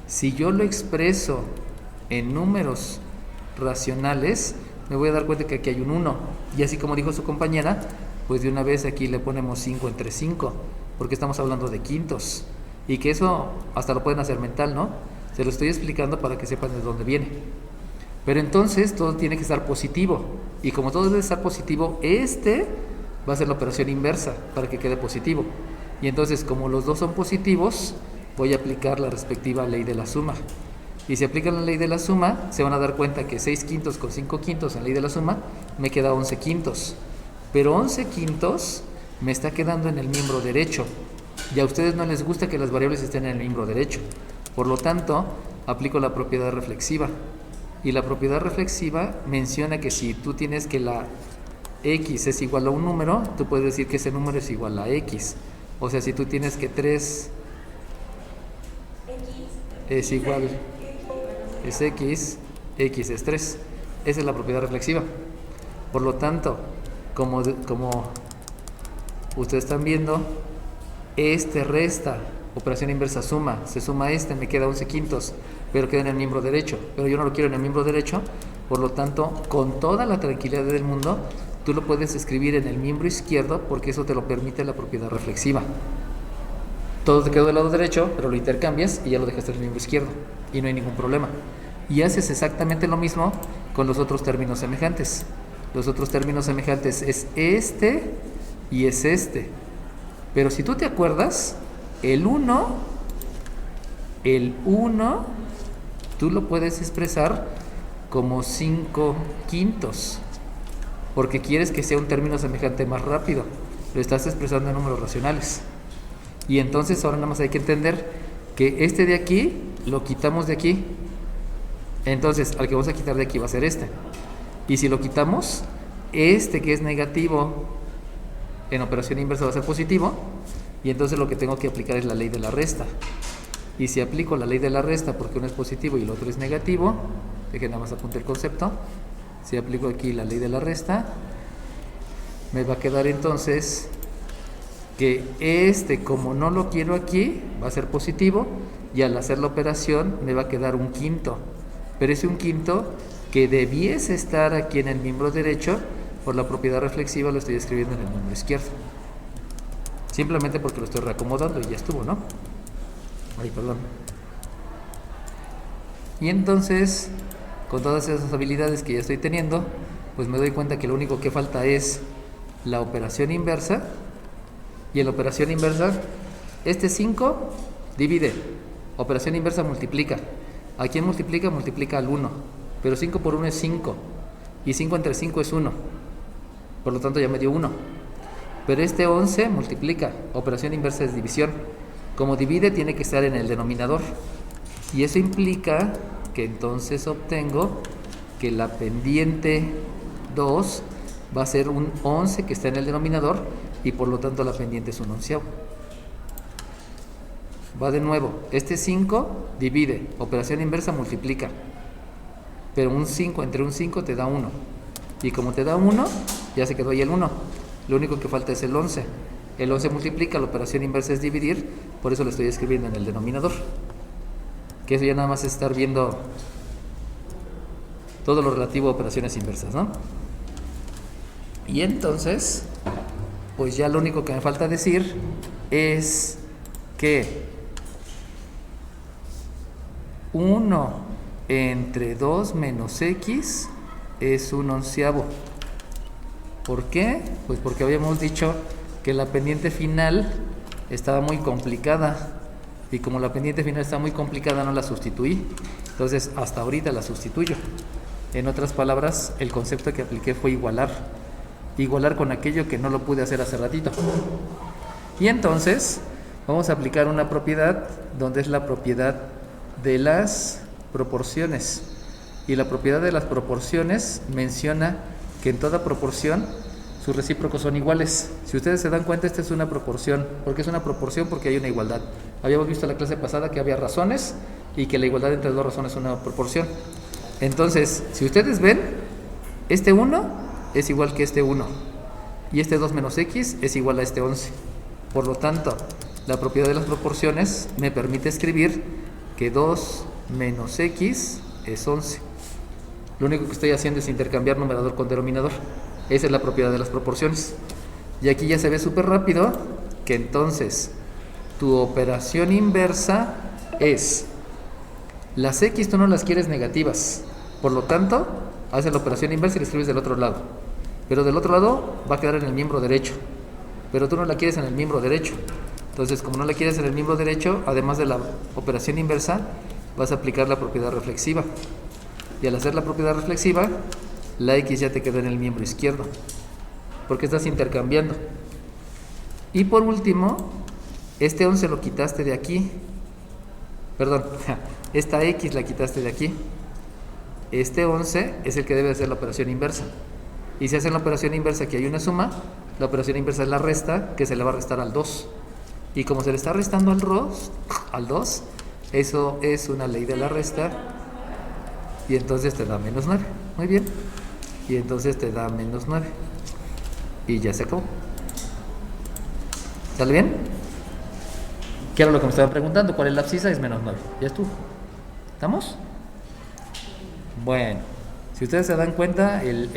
si yo lo expreso en números racionales, me voy a dar cuenta que aquí hay un 1. Y así como dijo su compañera, pues de una vez aquí le ponemos 5 entre 5, porque estamos hablando de quintos. Y que eso hasta lo pueden hacer mental, ¿no? Se lo estoy explicando para que sepan de dónde viene. Pero entonces todo tiene que estar positivo. Y como todo debe estar positivo, este va a ser la operación inversa para que quede positivo. Y entonces, como los dos son positivos, voy a aplicar la respectiva ley de la suma. Y si aplican la ley de la suma, se van a dar cuenta que 6 quintos con 5 quintos en ley de la suma me queda 11 quintos. Pero 11 quintos me está quedando en el miembro derecho. Y a ustedes no les gusta que las variables estén en el miembro derecho. Por lo tanto, aplico la propiedad reflexiva. Y la propiedad reflexiva menciona que si tú tienes que la x es igual a un número, tú puedes decir que ese número es igual a x. O sea, si tú tienes que 3 es igual, es x, x es 3. Esa es la propiedad reflexiva. Por lo tanto, como ustedes están viendo, este resta, operación inversa suma, se suma este, me queda 11 quintos, pero queda en el miembro derecho. Pero yo no lo quiero en el miembro derecho, por lo tanto, con toda la tranquilidad del mundo, tú lo puedes escribir en el miembro izquierdo porque eso te lo permite la propiedad reflexiva. Todo te quedó del lado derecho, pero lo intercambias y ya lo dejaste en el miembro izquierdo y no hay ningún problema. Y haces exactamente lo mismo con los otros términos semejantes. Los otros términos semejantes es este y es este. Pero si tú te acuerdas, el 1, tú lo puedes expresar como 5 quintos. Porque quieres que sea un término semejante más rápido. Lo estás expresando en números racionales. Y entonces ahora nada más hay que entender que este de aquí lo quitamos de aquí. Entonces al que vamos a quitar de aquí va a ser este. Y si lo quitamos, este que es negativo en operación inversa va a ser positivo. Y entonces lo que tengo que aplicar es la ley de la resta. Y si aplico la ley de la resta porque uno es positivo y el otro es negativo, dejen nada más apunte el concepto. Si aplico aquí la ley de la resta, me va a quedar entonces que este, como no lo quiero aquí, va a ser positivo y al hacer la operación me va a quedar un quinto. Pero es un quinto que debiese estar aquí en el miembro derecho, por la propiedad reflexiva lo estoy escribiendo en el miembro izquierdo. Simplemente porque lo estoy reacomodando y ya estuvo, ¿no? Ay, perdón. Y entonces, con todas esas habilidades que ya estoy teniendo, pues me doy cuenta que lo único que falta es la operación inversa. Y en la operación inversa, este 5 divide, operación inversa multiplica. ¿A quién multiplica? Multiplica al 1. Pero 5 por 1 es 5. Y 5 entre 5 es 1. Por lo tanto ya me dio 1. Pero este 11 multiplica. Operación inversa es división. Como divide tiene que estar en el denominador. Y eso implica que entonces obtengo que la pendiente 2 va a ser un 11 que está en el denominador y por lo tanto la pendiente es un onceavo. Va de nuevo, este 5 divide, operación inversa multiplica, pero un 5 entre un 5 te da 1, y como te da 1, ya se quedó ahí el 1, lo único que falta es el 11. El 11 multiplica, la operación inversa es dividir, por eso lo estoy escribiendo en el denominador, que eso ya nada más es estar viendo todo lo relativo a operaciones inversas, ¿no? Y entonces, pues ya lo único que me falta decir es que 1 entre 2 menos x es un onceavo. ¿Por qué? Pues porque habíamos dicho que la pendiente final estaba muy complicada, y como la pendiente final está muy complicada no la sustituí, entonces hasta ahorita la sustituyo. En otras palabras, el concepto que apliqué fue igualar con aquello que no lo pude hacer hace ratito. Y entonces vamos a aplicar una propiedad donde es la propiedad de las proporciones, y la propiedad de las proporciones menciona que en toda proporción sus recíprocos son iguales. Si ustedes se dan cuenta, esta es una proporción. ¿Por qué es una proporción? Porque hay una igualdad. Habíamos visto en la clase pasada que había razones y que la igualdad entre dos razones es una proporción. Entonces, si ustedes ven, este 1 es igual que este 1 y este 2 menos x es igual a este 11. Por lo tanto, la propiedad de las proporciones me permite escribir que 2 menos x es 11. Lo único que estoy haciendo es intercambiar numerador con denominador. Esa es la propiedad de las proporciones. Y aquí ya se ve súper rápido que entonces tu operación inversa es: las x tú no las quieres negativas, por lo tanto haces la operación inversa y la escribes del otro lado, pero del otro lado va a quedar en el miembro derecho, pero tú no la quieres en el miembro derecho. Entonces, como no la quieres en el miembro derecho, además de la operación inversa vas a aplicar la propiedad reflexiva, y al hacer la propiedad reflexiva la x ya te quedó en el miembro izquierdo porque estás intercambiando. Y por último, este 11 lo quitaste de aquí, perdón, esta x la quitaste de aquí. Este 11 es el que debe hacer la operación inversa, y si hacen la operación inversa que hay una suma, la operación inversa es la resta, que se le va a restar al 2, y como se le está restando al 2, eso es una ley de la resta, y entonces te da menos 9. Muy bien, y entonces te da menos 9 y ya se acabó. ¿Sale bien? ¿Qué era lo que me estaban preguntando? ¿Cuál es la abscisa? Es menos 9. Ya estuvo. ¿Estamos? Bueno, si ustedes se dan cuenta, el